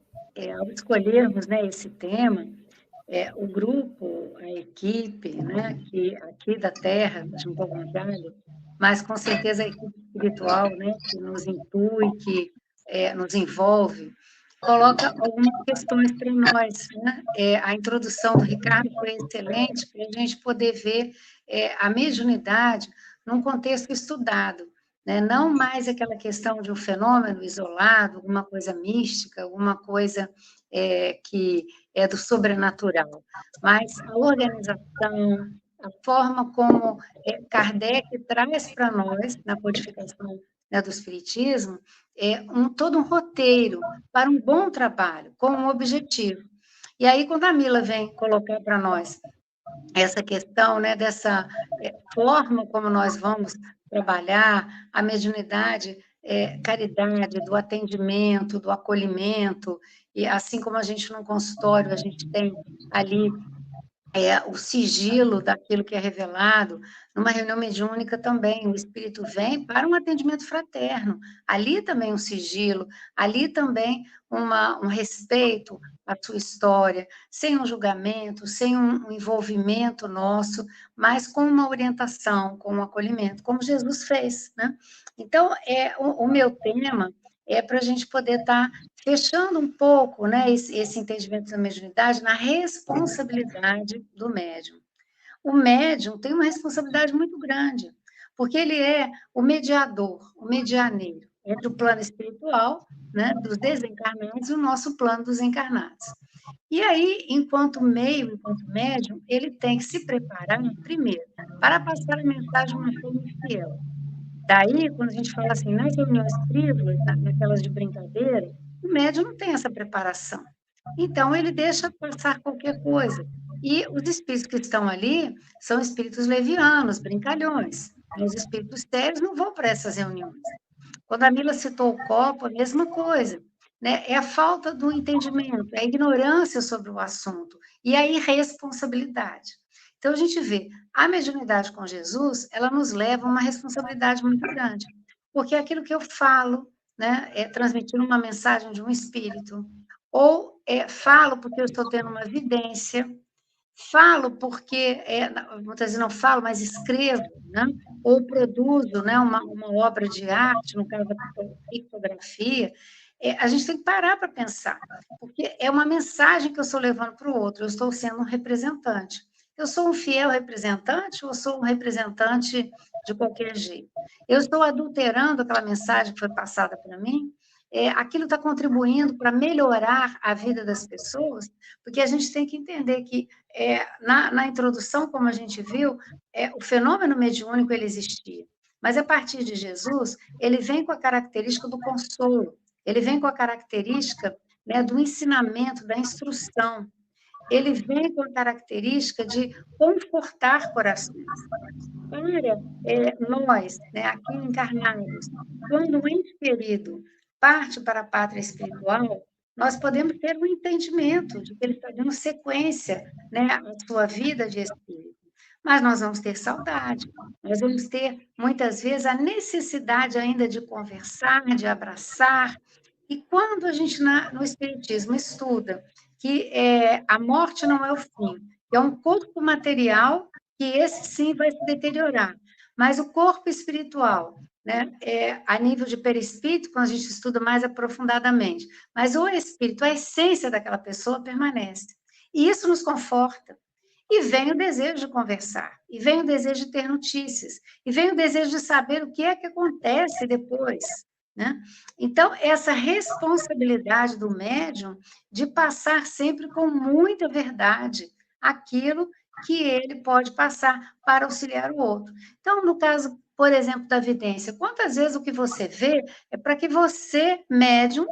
ao escolhermos, né, esse tema, o grupo, a equipe, né, que aqui da Terra, de um Gonzaga, mas com certeza a equipe espiritual, né, que nos intui, que nos envolve, coloca algumas questões para nós, né? A introdução do Ricardo foi excelente para a gente poder ver a mediunidade num contexto estudado, né? Não mais aquela questão de um fenômeno isolado, alguma coisa mística, alguma coisa que é do sobrenatural, mas a organização, a forma como Kardec traz para nós, na codificação, né, do Espiritismo, todo um roteiro para um bom trabalho, com um objetivo. E aí, quando a Mila vem colocar para nós essa questão, né, dessa forma como nós vamos trabalhar a mediunidade, caridade, do atendimento, do acolhimento, e assim como a gente no consultório, a gente tem ali o sigilo daquilo que é revelado, numa reunião mediúnica também, o espírito vem para um atendimento fraterno, ali também um sigilo, ali também um respeito à sua história, sem um julgamento, sem um envolvimento nosso, mas com uma orientação, com um acolhimento, como Jesus fez, né? Então, o meu tema é para a gente poder estar fechando um pouco, né, esse entendimento da mediunidade na responsabilidade do médium. O médium tem uma responsabilidade muito grande, porque ele é o mediador, o medianeiro entre o plano espiritual, né, dos desencarnados e o nosso plano dos encarnados. E aí, enquanto meio, enquanto médium, ele tem que se preparar, primeiro, para passar a mensagem de uma forma fiel. Daí, quando a gente fala assim, nas reuniões frívolas, naquelas de brincadeira, o médium não tem essa preparação. Então, ele deixa passar qualquer coisa. E os espíritos que estão ali são espíritos levianos, brincalhões. Os espíritos sérios não vão para essas reuniões. Quando a Mila citou o copo, a mesma coisa. Né? É a falta do entendimento, é a ignorância sobre o assunto e a irresponsabilidade. Então, a gente vê, a mediunidade com Jesus, ela nos leva a uma responsabilidade muito grande, porque é aquilo que eu falo, né, é transmitir uma mensagem de um espírito, ou falo porque eu estou tendo uma evidência, falo porque, muitas vezes não falo, mas escrevo, né? Ou produzo, né, uma obra de arte, no caso da pictografia, a gente tem que parar para pensar, porque é uma mensagem que eu estou levando para o outro, eu estou sendo um representante. Eu sou um fiel representante ou sou um representante de qualquer jeito? Eu estou adulterando aquela mensagem que foi passada para mim? Aquilo está contribuindo para melhorar a vida das pessoas? Porque a gente tem que entender que na introdução, como a gente viu, o fenômeno mediúnico ele existia. Mas, a partir de Jesus, ele vem com a característica do consolo, ele vem com a característica, né, do ensinamento, da instrução. Ele vem com a característica de confortar corações. Para nós, né, aqui encarnados, quando um ente querido parte para a pátria espiritual, nós podemos ter um entendimento de que ele está dando sequência, né, à sua vida de espírito. Mas nós vamos ter saudade, nós vamos ter, muitas vezes, a necessidade ainda de conversar, de abraçar. E quando a gente, no Espiritismo, estuda que a morte não é o fim, que é um corpo material que esse sim vai se deteriorar, mas o corpo espiritual, né, a nível de perispírito, quando a gente estuda mais aprofundadamente, mas o espírito, a essência daquela pessoa permanece. E isso nos conforta. E vem o desejo de conversar, e vem o desejo de ter notícias, e vem o desejo de saber o que é que acontece depois. Né? Então, essa responsabilidade do médium de passar sempre com muita verdade aquilo que ele pode passar para auxiliar o outro. Então, no caso, por exemplo, da vidência, quantas vezes o que você vê é para que você, médium,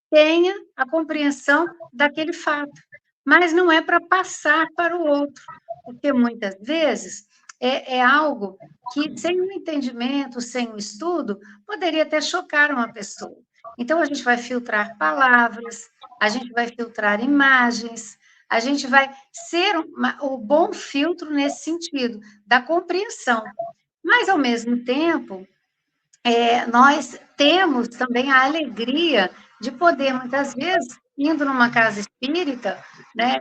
tenha a compreensão daquele fato, mas não é para passar para o outro, porque muitas vezes é algo que, sem o entendimento, sem o estudo, poderia até chocar uma pessoa. Então, a gente vai filtrar palavras, a gente vai filtrar imagens, a gente vai ser o bom filtro nesse sentido, da compreensão. Mas, ao mesmo tempo, nós temos também a alegria de poder, muitas vezes, indo numa casa espírita, né,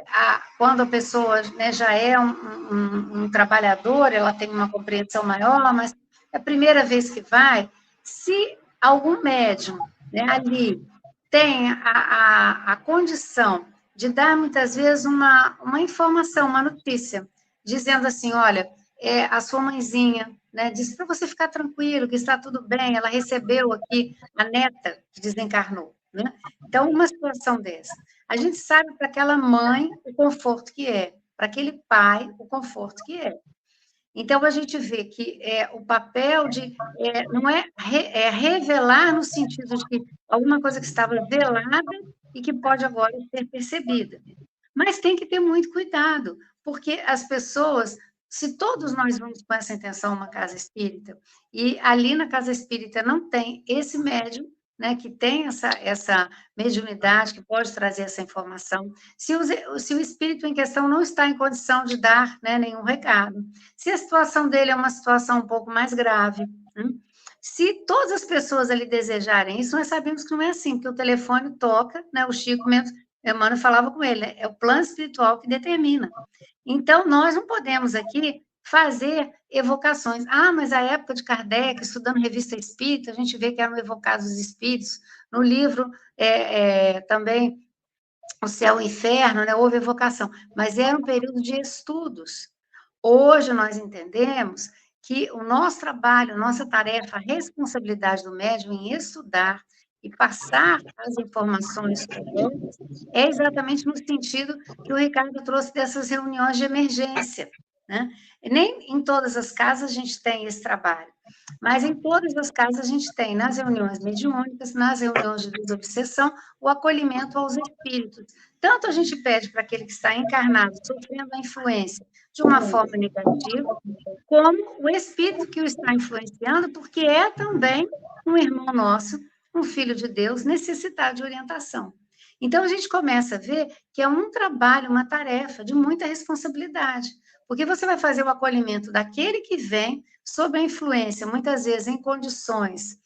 quando a pessoa, né, já é um trabalhador, ela tem uma compreensão maior, mas é a primeira vez que vai, se algum médium, né, ali tem a condição de dar, muitas vezes, uma informação, uma notícia, dizendo assim, olha, a sua mãezinha, né, disse para você ficar tranquilo, que está tudo bem, ela recebeu aqui a neta que desencarnou, né? Então, uma situação dessa. A gente sabe para aquela mãe o conforto que é, para aquele pai o conforto que é. Então, a gente vê que o papel não é revelar no sentido de que alguma coisa que estava velada e que pode agora ser percebida. Mas tem que ter muito cuidado, porque as pessoas, se todos nós vamos com essa intenção a uma casa espírita, e ali na casa espírita não tem esse médium, né, que tem essa mediunidade, que pode trazer essa informação, se o espírito em questão não está em condição de dar, né, nenhum recado, se a situação dele é uma situação um pouco mais grave, se todas as pessoas ali desejarem isso, nós sabemos que não é assim, porque o telefone toca, né, o Chico mesmo, Emmanuel falava com ele, é o plano espiritual que determina. Então, nós não podemos aqui fazer evocações. Ah, mas a época de Kardec, estudando revista espírita, a gente vê que eram evocados os espíritos. No livro, também, O Céu e o Inferno, né, houve evocação, mas era um período de estudos. Hoje nós entendemos que o nosso trabalho, nossa tarefa, a responsabilidade do médium em estudar e passar as informações corretas é exatamente no sentido que o Ricardo trouxe dessas reuniões de emergência, né? Nem em todas as casas a gente tem esse trabalho, mas em todas as casas a gente tem, nas reuniões mediúnicas, nas reuniões de desobsessão, o acolhimento aos espíritos. Tanto a gente pede para aquele que está encarnado, sofrendo a influência de uma forma negativa, como o espírito que o está influenciando, porque é também um irmão nosso, um filho de Deus, necessitado de orientação. Então, a gente começa a ver que é um trabalho, uma tarefa de muita responsabilidade, porque você vai fazer o acolhimento daquele que vem sob a influência, muitas vezes em condições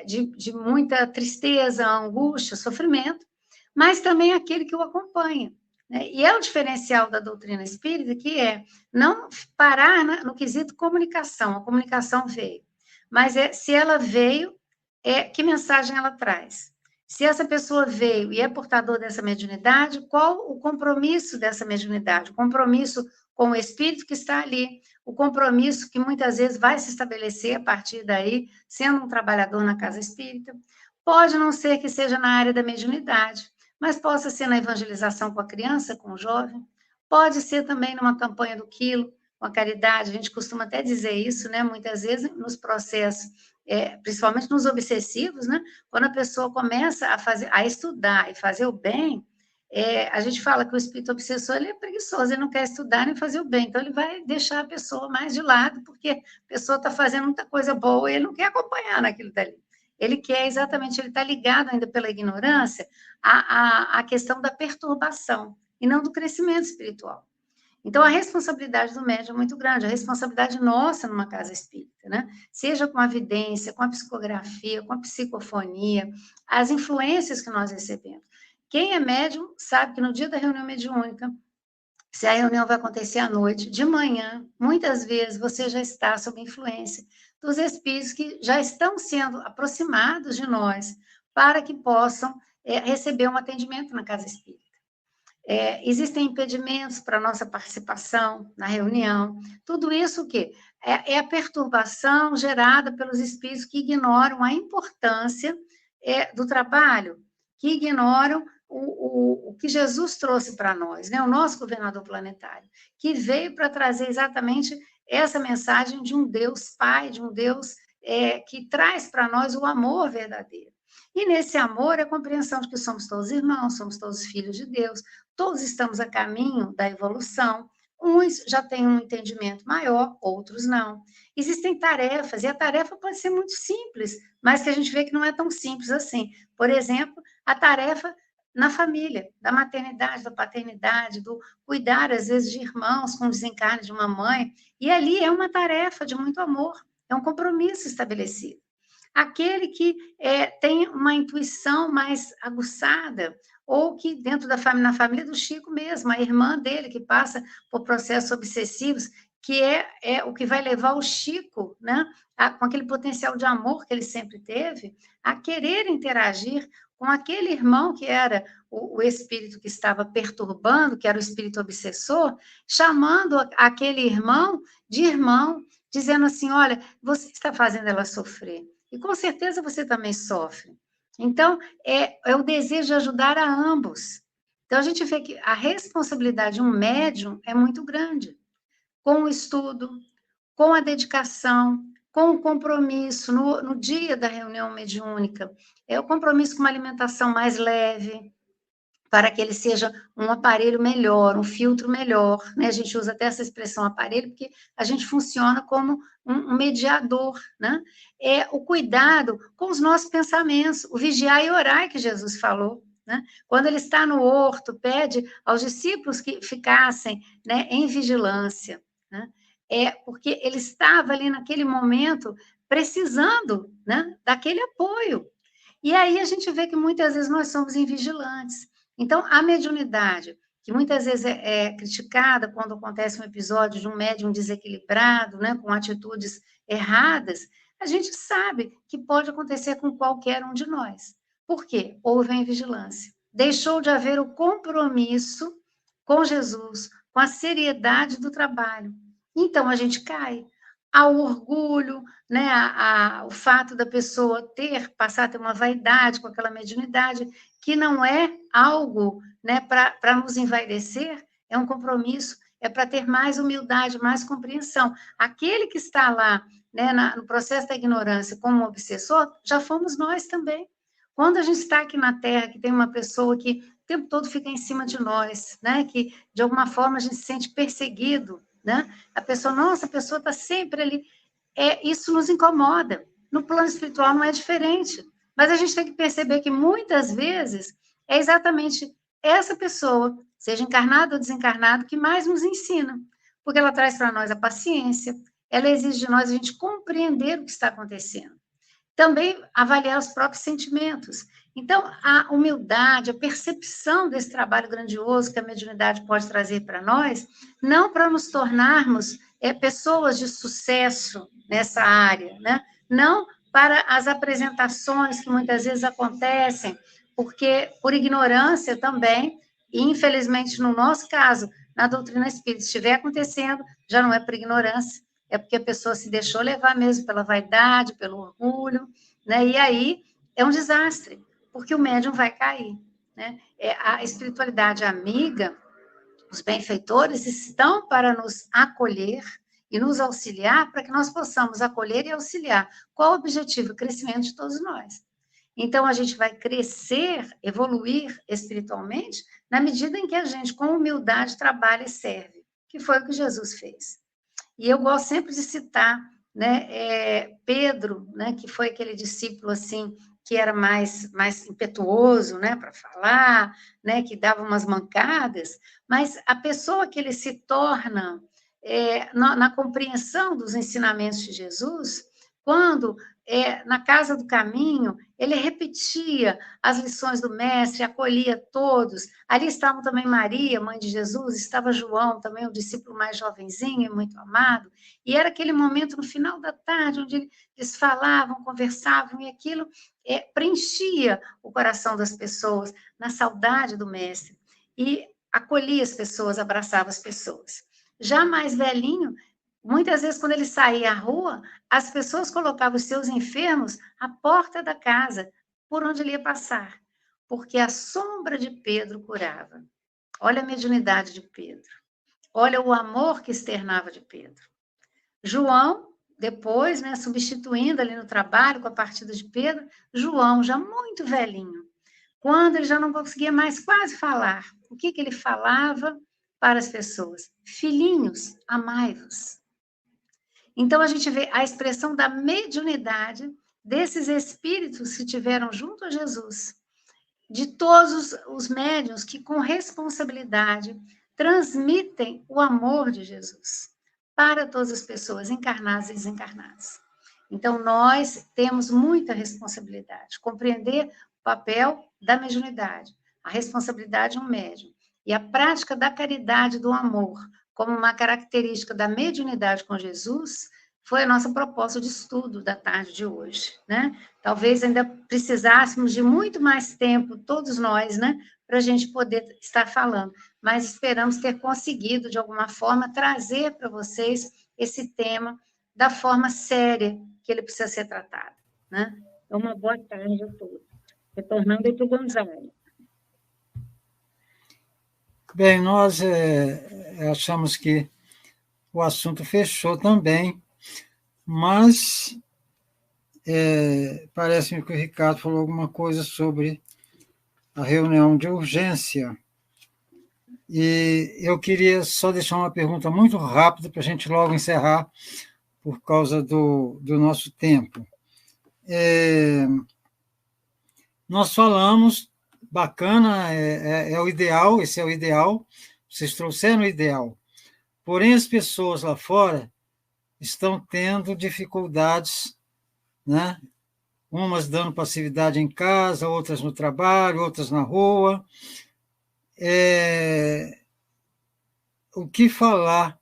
de muita tristeza, angústia, sofrimento, mas também aquele que o acompanha. Né? E é o diferencial da doutrina espírita, que é não parar no quesito comunicação. A comunicação veio. Mas se ela veio, que mensagem ela traz? Se essa pessoa veio e é portador dessa mediunidade, qual o compromisso dessa mediunidade? O compromisso com o espírito que está ali, o compromisso que muitas vezes vai se estabelecer a partir daí, sendo um trabalhador na casa espírita. Pode não ser que seja na área da mediunidade, mas possa ser na evangelização com a criança, com o jovem, pode ser também numa campanha do quilo, com a caridade, a gente costuma até dizer isso, né, muitas vezes nos processos, principalmente nos obsessivos, né, quando a pessoa começa a estudar e fazer o bem, a gente fala que o espírito obsessor ele é preguiçoso, ele não quer estudar nem fazer o bem, então ele vai deixar a pessoa mais de lado, porque a pessoa está fazendo muita coisa boa e ele não quer acompanhar naquilo dali. Ele quer exatamente, ele está ligado ainda pela ignorância à questão da perturbação, e não do crescimento espiritual. Então, a responsabilidade do médium é muito grande, a responsabilidade nossa numa casa espírita, né? Seja com a vidência, com a psicografia, com a psicofonia, as influências que nós recebemos. Quem é médium sabe que no dia da reunião mediúnica, se a reunião vai acontecer à noite, de manhã, muitas vezes você já está sob influência dos espíritos que já estão sendo aproximados de nós para que possam receber um atendimento na casa espírita. Existem impedimentos para a nossa participação na reunião. Tudo isso o quê? É a perturbação gerada pelos espíritos que ignoram a importância do trabalho, que ignoram o que Jesus trouxe para nós, né? O nosso governador planetário, que veio para trazer exatamente essa mensagem de um Deus Pai, de um Deus que traz para nós o amor verdadeiro. E nesse amor, a compreensão de que somos todos irmãos, somos todos filhos de Deus, todos estamos a caminho da evolução, Uns já têm um entendimento maior, outros não. Existem tarefas, e a tarefa pode ser muito simples, mas que a gente vê que não é tão simples assim. Por exemplo, a tarefa na família, da maternidade, da paternidade, do cuidar, às vezes, de irmãos com desencarne de uma mãe, e ali é uma tarefa de muito amor, é um compromisso estabelecido. Aquele que tem uma intuição mais aguçada, ou que dentro da família, na família do Chico mesmo, a irmã dele que passa por processos obsessivos, que é o que vai levar o Chico, né, com aquele potencial de amor que ele sempre teve, a querer interagir com aquele irmão que era o espírito que estava perturbando, que era o espírito obsessor, chamando aquele irmão de irmão, dizendo assim, olha, você está fazendo ela sofrer, e com certeza você também sofre. Então, é o desejo de ajudar a ambos. Então, a gente vê que a responsabilidade de um médium é muito grande. Com o estudo, com a dedicação, com o compromisso no dia da reunião mediúnica, é o compromisso com uma alimentação mais leve, para que ele seja um aparelho melhor, um filtro melhor, né? A gente usa até essa expressão aparelho, porque a gente funciona como um mediador, né? É o cuidado com os nossos pensamentos, o vigiar e orar que Jesus falou, né? Quando ele está no horto, pede aos discípulos que ficassem, né, em vigilância, né? É porque ele estava ali naquele momento precisando, né, daquele apoio. E aí a gente vê que muitas vezes nós somos invigilantes. Então, a mediunidade, que muitas vezes é criticada quando acontece um episódio de um médium desequilibrado, né, com atitudes erradas, a gente sabe que pode acontecer com qualquer um de nós. Por quê? Houve a invigilância. Deixou de haver o compromisso com Jesus, com a seriedade do trabalho. Então, a gente cai. Ao orgulho, né, o fato da pessoa passar a ter uma vaidade com aquela mediunidade, que não é algo, né, para nos envaidecer, é um compromisso, é para ter mais humildade, mais compreensão. Aquele que está lá, né, no processo da ignorância como obsessor, já fomos nós também. Quando a gente está aqui na Terra, que tem uma pessoa que o tempo todo fica em cima de nós, né, que de alguma forma a gente se sente perseguido, né? A pessoa, nossa, a pessoa está sempre ali. Isso nos incomoda. No plano espiritual não é diferente. Mas a gente tem que perceber que muitas vezes é exatamente essa pessoa, seja encarnada ou desencarnada, que mais nos ensina. Porque ela traz para nós a paciência, ela exige de nós a gente compreender o que está acontecendo. Também avaliar os próprios sentimentos. Então, a humildade, a percepção desse trabalho grandioso que a mediunidade pode trazer para nós, não para nos tornarmos pessoas de sucesso nessa área, né? Não para as apresentações que muitas vezes acontecem, porque por ignorância também, e infelizmente no nosso caso, na doutrina espírita, se estiver acontecendo, já não é por ignorância, é porque a pessoa se deixou levar mesmo pela vaidade, pelo orgulho, né? E aí é um desastre, porque o médium vai cair, né? A espiritualidade amiga, os benfeitores estão para nos acolher e nos auxiliar para que nós possamos acolher e auxiliar. Qual o objetivo? O crescimento de todos nós. Então, a gente vai crescer, evoluir espiritualmente, na medida em que a gente, com humildade, trabalha e serve, que foi o que Jesus fez. E eu gosto sempre de citar, né, Pedro, né, que foi aquele discípulo assim que era mais impetuoso, né, para falar, né, que dava umas mancadas, mas a pessoa que ele se torna na compreensão dos ensinamentos de Jesus, quando na casa do caminho, ele repetia as lições do mestre, acolhia todos. Ali estavam também Maria, mãe de Jesus, estava João, também um discípulo mais jovenzinho e muito amado. E era aquele momento no final da tarde, onde eles falavam, conversavam, e aquilo preenchia o coração das pessoas, na saudade do mestre. E acolhia as pessoas, abraçava as pessoas. Já mais velhinho, muitas vezes, quando ele saía à rua, as pessoas colocavam os seus enfermos à porta da casa, por onde ele ia passar, porque a sombra de Pedro curava. Olha a mediunidade de Pedro. Olha o amor que externava de Pedro. João, depois, né, substituindo ali no trabalho, com a partida de Pedro, João, já muito velhinho, quando ele já não conseguia mais quase falar. O que ele falava? para as pessoas: filhinhos, amai-vos. Então, a gente vê a expressão da mediunidade desses espíritos que tiveram junto a Jesus, de todos os médiuns que, com responsabilidade, transmitem o amor de Jesus para todas as pessoas, encarnadas e desencarnadas. Então, nós temos muita responsabilidade, compreender o papel da mediunidade, a responsabilidade de um médium, e a prática da caridade e do amor, como uma característica da mediunidade com Jesus, foi a nossa proposta de estudo da tarde de hoje, né? Talvez ainda precisássemos de muito mais tempo, todos nós, né, para a gente poder estar falando, mas esperamos ter conseguido, de alguma forma, trazer para vocês esse tema da forma séria que ele precisa ser tratado, né? Então, uma boa tarde a todos. Retornando para o Gonzaga. Bem, nós achamos que o assunto fechou também, mas parece-me que o Ricardo falou alguma coisa sobre a reunião de urgência. E eu queria só deixar uma pergunta muito rápida para a gente logo encerrar, por causa do nosso tempo. Nós falamos, bacana, é o ideal, esse é o ideal, vocês trouxeram o ideal. Porém, as pessoas lá fora estão tendo dificuldades, né? Umas dando passividade em casa, outras no trabalho, outras na rua. O que falar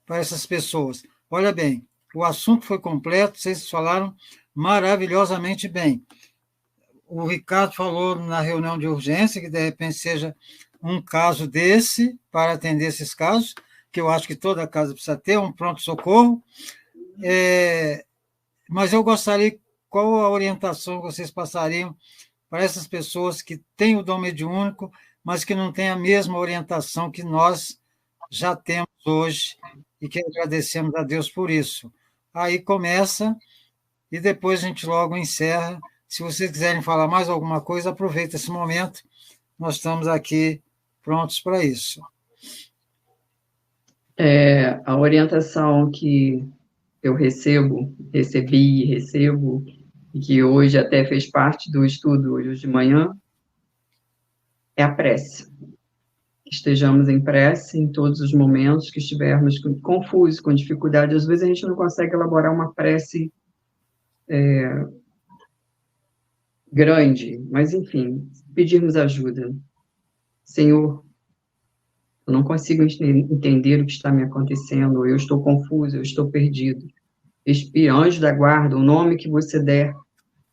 para essas pessoas? Olha bem, o assunto foi completo, vocês falaram maravilhosamente bem. O Ricardo falou na reunião de urgência que, de repente, seja um caso desse, para atender esses casos, que eu acho que toda casa precisa ter, um pronto-socorro. Mas eu gostaria, qual a orientação que vocês passariam para essas pessoas que têm o dom mediúnico, mas que não têm a mesma orientação que nós já temos hoje, e que agradecemos a Deus por isso. Aí começa, e depois a gente logo encerra. Se vocês quiserem falar mais alguma coisa, aproveita esse momento, nós estamos aqui prontos para isso. A orientação que eu recebi e recebo, e que hoje até fez parte do estudo hoje de manhã, é a prece. Estejamos em prece em todos os momentos que estivermos confusos, com dificuldade. Às vezes a gente não consegue elaborar uma prece grande, mas, enfim, pedirmos ajuda. Senhor, eu não consigo entender o que está me acontecendo, eu estou confuso, eu estou perdido. Anjo da guarda, o nome que você der,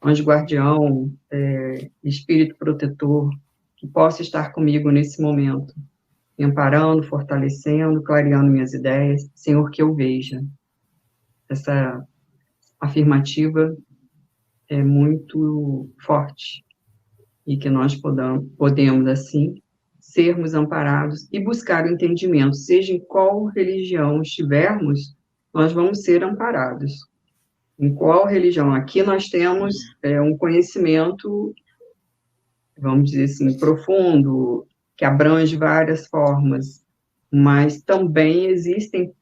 anjo guardião, espírito protetor, que possa estar comigo nesse momento, me amparando, fortalecendo, clareando minhas ideias, Senhor, que eu veja. Essa afirmativa é muito forte, e que nós podemos, assim, sermos amparados e buscar o entendimento, seja em qual religião estivermos, nós vamos ser amparados. Em qual religião? Aqui nós temos um conhecimento, vamos dizer assim, profundo, que abrange várias formas, mas também existem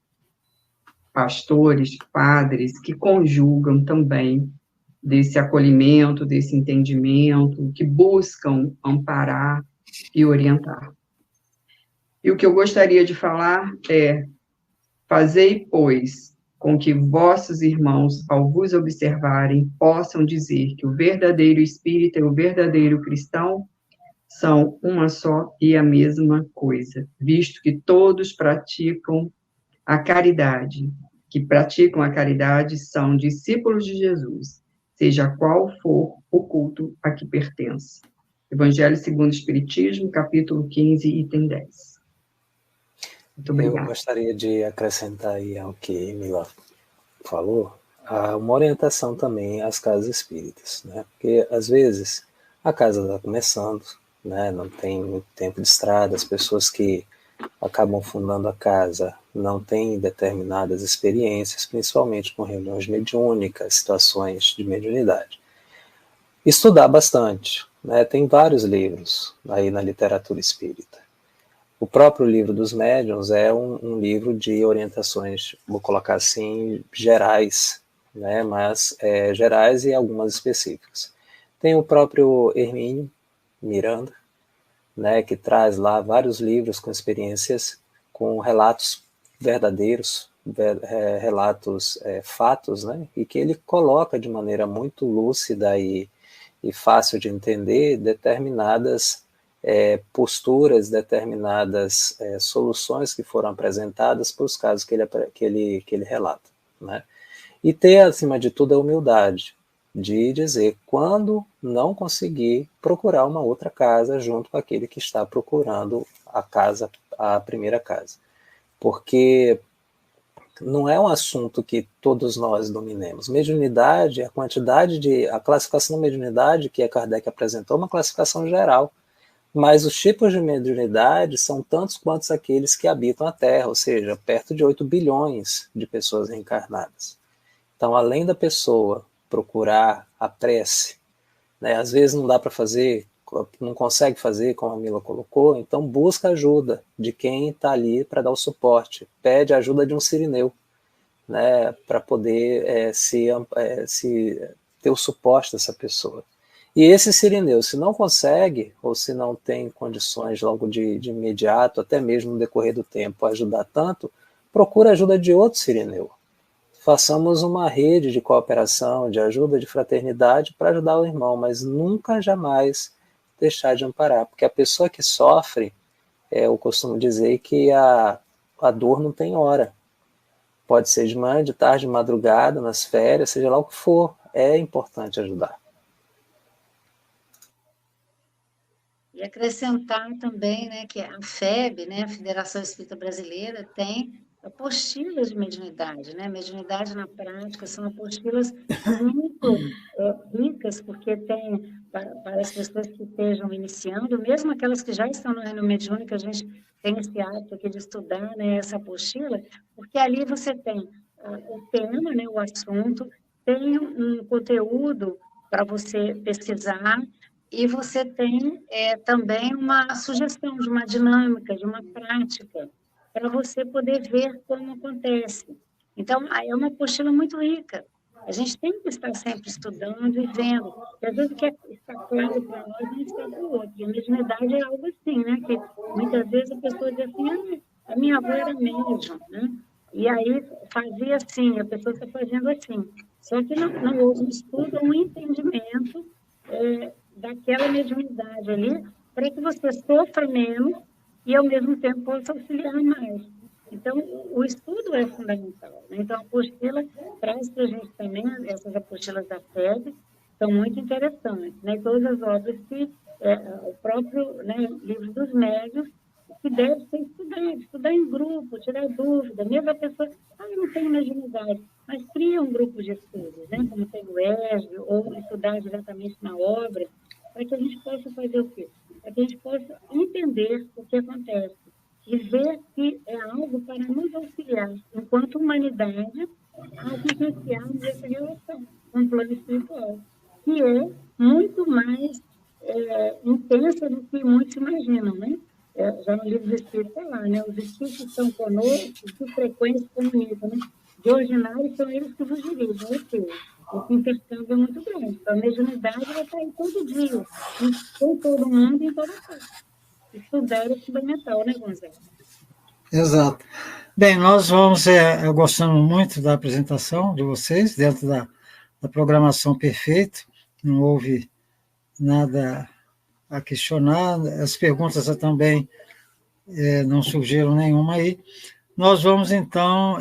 pastores, padres, que conjugam também desse acolhimento, desse entendimento, que buscam amparar e orientar. E o que eu gostaria de falar é: fazei, pois, com que vossos irmãos, ao vos observarem, possam dizer que o verdadeiro espírita e o verdadeiro cristão são uma só e a mesma coisa, visto que todos praticam a caridade. Que praticam a caridade são discípulos de Jesus, seja qual for o culto a que pertence. Evangelho segundo o Espiritismo, capítulo 15, item 10. Muito obrigada. Eu gostaria de acrescentar aí ao que Mila falou, uma orientação também às casas espíritas, né? Porque, às vezes, a casa está começando, né? Não tem muito tempo de estrada, as pessoas que acabam fundando a casa não têm determinadas experiências, principalmente com reuniões mediúnicas, situações de mediunidade. Estudar bastante, né? Tem vários livros aí na literatura espírita. O próprio livro dos médiuns é um livro de orientações, vou colocar assim, gerais, né, mas gerais e algumas específicas. Tem o próprio Hermínio Miranda, né, que traz lá vários livros com experiências, com relatos verdadeiros, relatos, fatos, né, e que ele coloca de maneira muito lúcida e fácil de entender determinadas posturas, determinadas soluções que foram apresentadas para os casos que ele relata, né? E ter, acima de tudo, a humildade de dizer quando não conseguir procurar uma outra casa junto com aquele que está procurando a primeira casa. Porque não é um assunto que todos nós dominemos. Mediunidade, a classificação da mediunidade que Kardec apresentou é uma classificação geral, mas os tipos de mediunidade são tantos quanto aqueles que habitam a Terra, ou seja, perto de 8 bilhões de pessoas reencarnadas. Então, além da pessoa procurar a prece, né, às vezes não dá para fazer, não consegue fazer, como a Mila colocou, então busca ajuda de quem está ali para dar o suporte, pede ajuda de um sirineu, né, para poder ter o suporte dessa pessoa. E esse sirineu, se não consegue, ou se não tem condições logo de imediato, até mesmo no decorrer do tempo, ajudar tanto, procura ajuda de outro sirineu. Façamos uma rede de cooperação, de ajuda, de fraternidade para ajudar o irmão, mas nunca, jamais deixar de amparar, porque a pessoa que sofre, eu costumo dizer que a dor não tem hora. Pode ser de manhã, de tarde, de madrugada, nas férias, seja lá o que for, é importante ajudar. E acrescentar também, né, que a FEB, né, a Federação Espírita Brasileira, tem apostilas de mediunidade, né? Mediunidade na prática são apostilas muito ricas, porque tem para as pessoas que estejam iniciando, mesmo aquelas que já estão no reino mediúnico, a gente tem esse hábito aqui de estudar, né, essa apostila, porque ali você tem o tema, né, o assunto, tem um conteúdo para você pesquisar, e você tem também uma sugestão de uma dinâmica, de uma prática, para você poder ver como acontece. Então, é uma apostila muito rica. A gente tem que estar sempre estudando e vendo. Porque às vezes o que está claro para nós não está para o outro. E a mediunidade é algo assim, né? Que muitas vezes a pessoa diz assim, a minha avó era médium, né? E aí fazia assim, a pessoa está fazendo assim. Só que não houve um estudo, um entendimento daquela mediunidade ali, para que você sofra menos e, ao mesmo tempo, possa auxiliar mais. Então, o estudo é fundamental, né? Então, a apostila traz para a gente também, essas apostilas da FEB, são muito interessantes, né? Todas as obras que, o próprio, né, livro dos médios, que deve ser estudar em grupo, tirar dúvida, mesmo a pessoa, eu não tenho mediunidade, mas cria um grupo de estudos, né? Como tem o ESG, ou estudar diretamente na obra, para que a gente possa fazer o quê? Para que a gente possa entender o que acontece e ver que é algo para nos auxiliar, enquanto humanidade, a vivenciarmos essa relação com o plano espiritual, que é muito mais intensa do que muitos imaginam, né? Já no livro do Espírito está lá, né? Os Espíritos estão conosco, de frequência comunicam, né? De ordinário são eles que vos dirigem, ou seja, esse intercâmbio é muito grande. Então, a mediunidade vai estar aí todo dia, com todo mundo e em toda parte. Estudar é fundamental, né, Gonzalo? Exato. Bem, nós vamos, gostamos muito da apresentação de vocês, dentro da programação perfeita, não houve nada a questionar, as perguntas também não surgiram nenhuma aí. Nós vamos, então,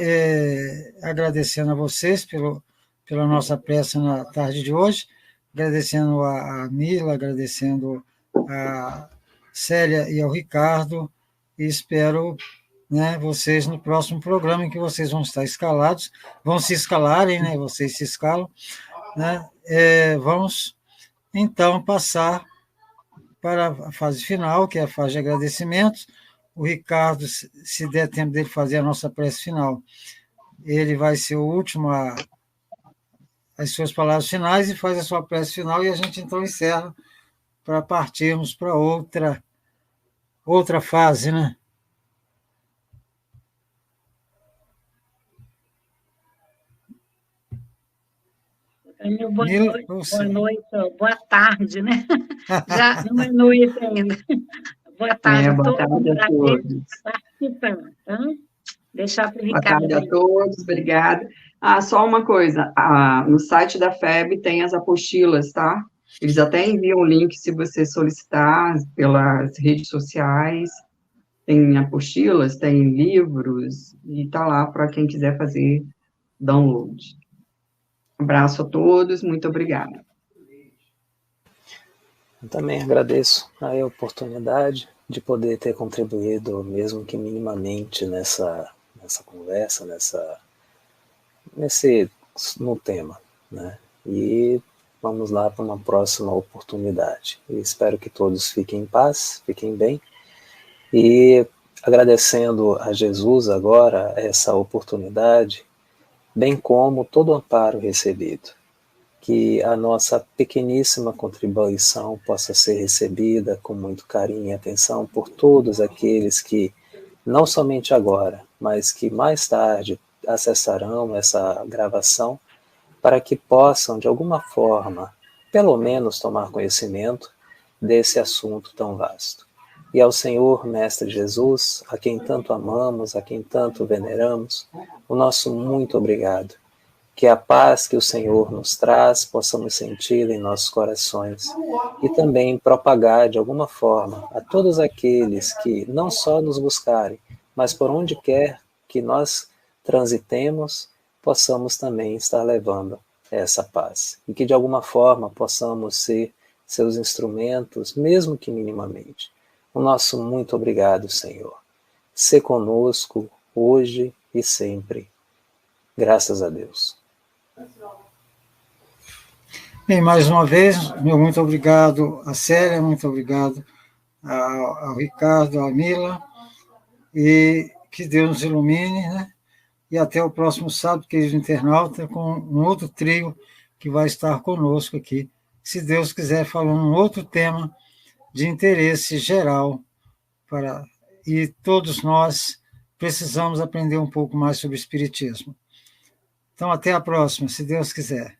agradecendo a vocês pela nossa prece na tarde de hoje, agradecendo a Mila, agradecendo a Célia e ao Ricardo, e espero, né, vocês no próximo programa, em que vocês vão estar escalados, vão se escalarem, né, vocês se escalam, né, vamos, então, passar para a fase final, que é a fase de agradecimentos. O Ricardo, se der tempo dele fazer a nossa prece final, ele vai ser o último as suas palavras finais e faz a sua prece final, e a gente então encerra para partirmos para outra fase, né? Meu boa Mila, noite, você. boa noite, boa tarde, né? Já não é noite ainda. Boa tarde a Boa todos, um tarde a prazer todos. participar, tá? Deixar para o Boa Ricardo tarde a aí. todos, obrigada. Só uma coisa, no site da FEB tem as apostilas, tá? Eles até enviam o link se você solicitar pelas redes sociais. Tem apostilas, tem livros, e tá lá para quem quiser fazer download. Abraço a todos, muito obrigada. Eu também agradeço a oportunidade de poder ter contribuído, mesmo que minimamente, nessa conversa, no tema, né? E vamos lá para uma próxima oportunidade. E espero que todos fiquem em paz, fiquem bem. E agradecendo a Jesus agora essa oportunidade, bem como todo o amparo recebido. Que a nossa pequeníssima contribuição possa ser recebida com muito carinho e atenção por todos aqueles que, não somente agora, mas que mais tarde acessarão essa gravação, para que possam, de alguma forma, pelo menos tomar conhecimento desse assunto tão vasto. E ao Senhor, Mestre Jesus, a quem tanto amamos, a quem tanto veneramos, o nosso muito obrigado. Que a paz que o Senhor nos traz possamos senti-la em nossos corações e também propagar de alguma forma a todos aqueles que não só nos buscarem, mas por onde quer que nós transitemos, possamos também estar levando essa paz. E que de alguma forma possamos ser seus instrumentos, mesmo que minimamente. O nosso muito obrigado, Senhor. Sê conosco hoje e sempre. Graças a Deus. Bem, mais uma vez, meu muito obrigado a Célia, muito obrigado ao Ricardo, à Mila, e que Deus nos ilumine, né? E até o próximo sábado, querido internauta, com um outro trio que vai estar conosco aqui, se Deus quiser, falando um outro tema de interesse geral, e todos nós precisamos aprender um pouco mais sobre o Espiritismo. Então, até a próxima, se Deus quiser.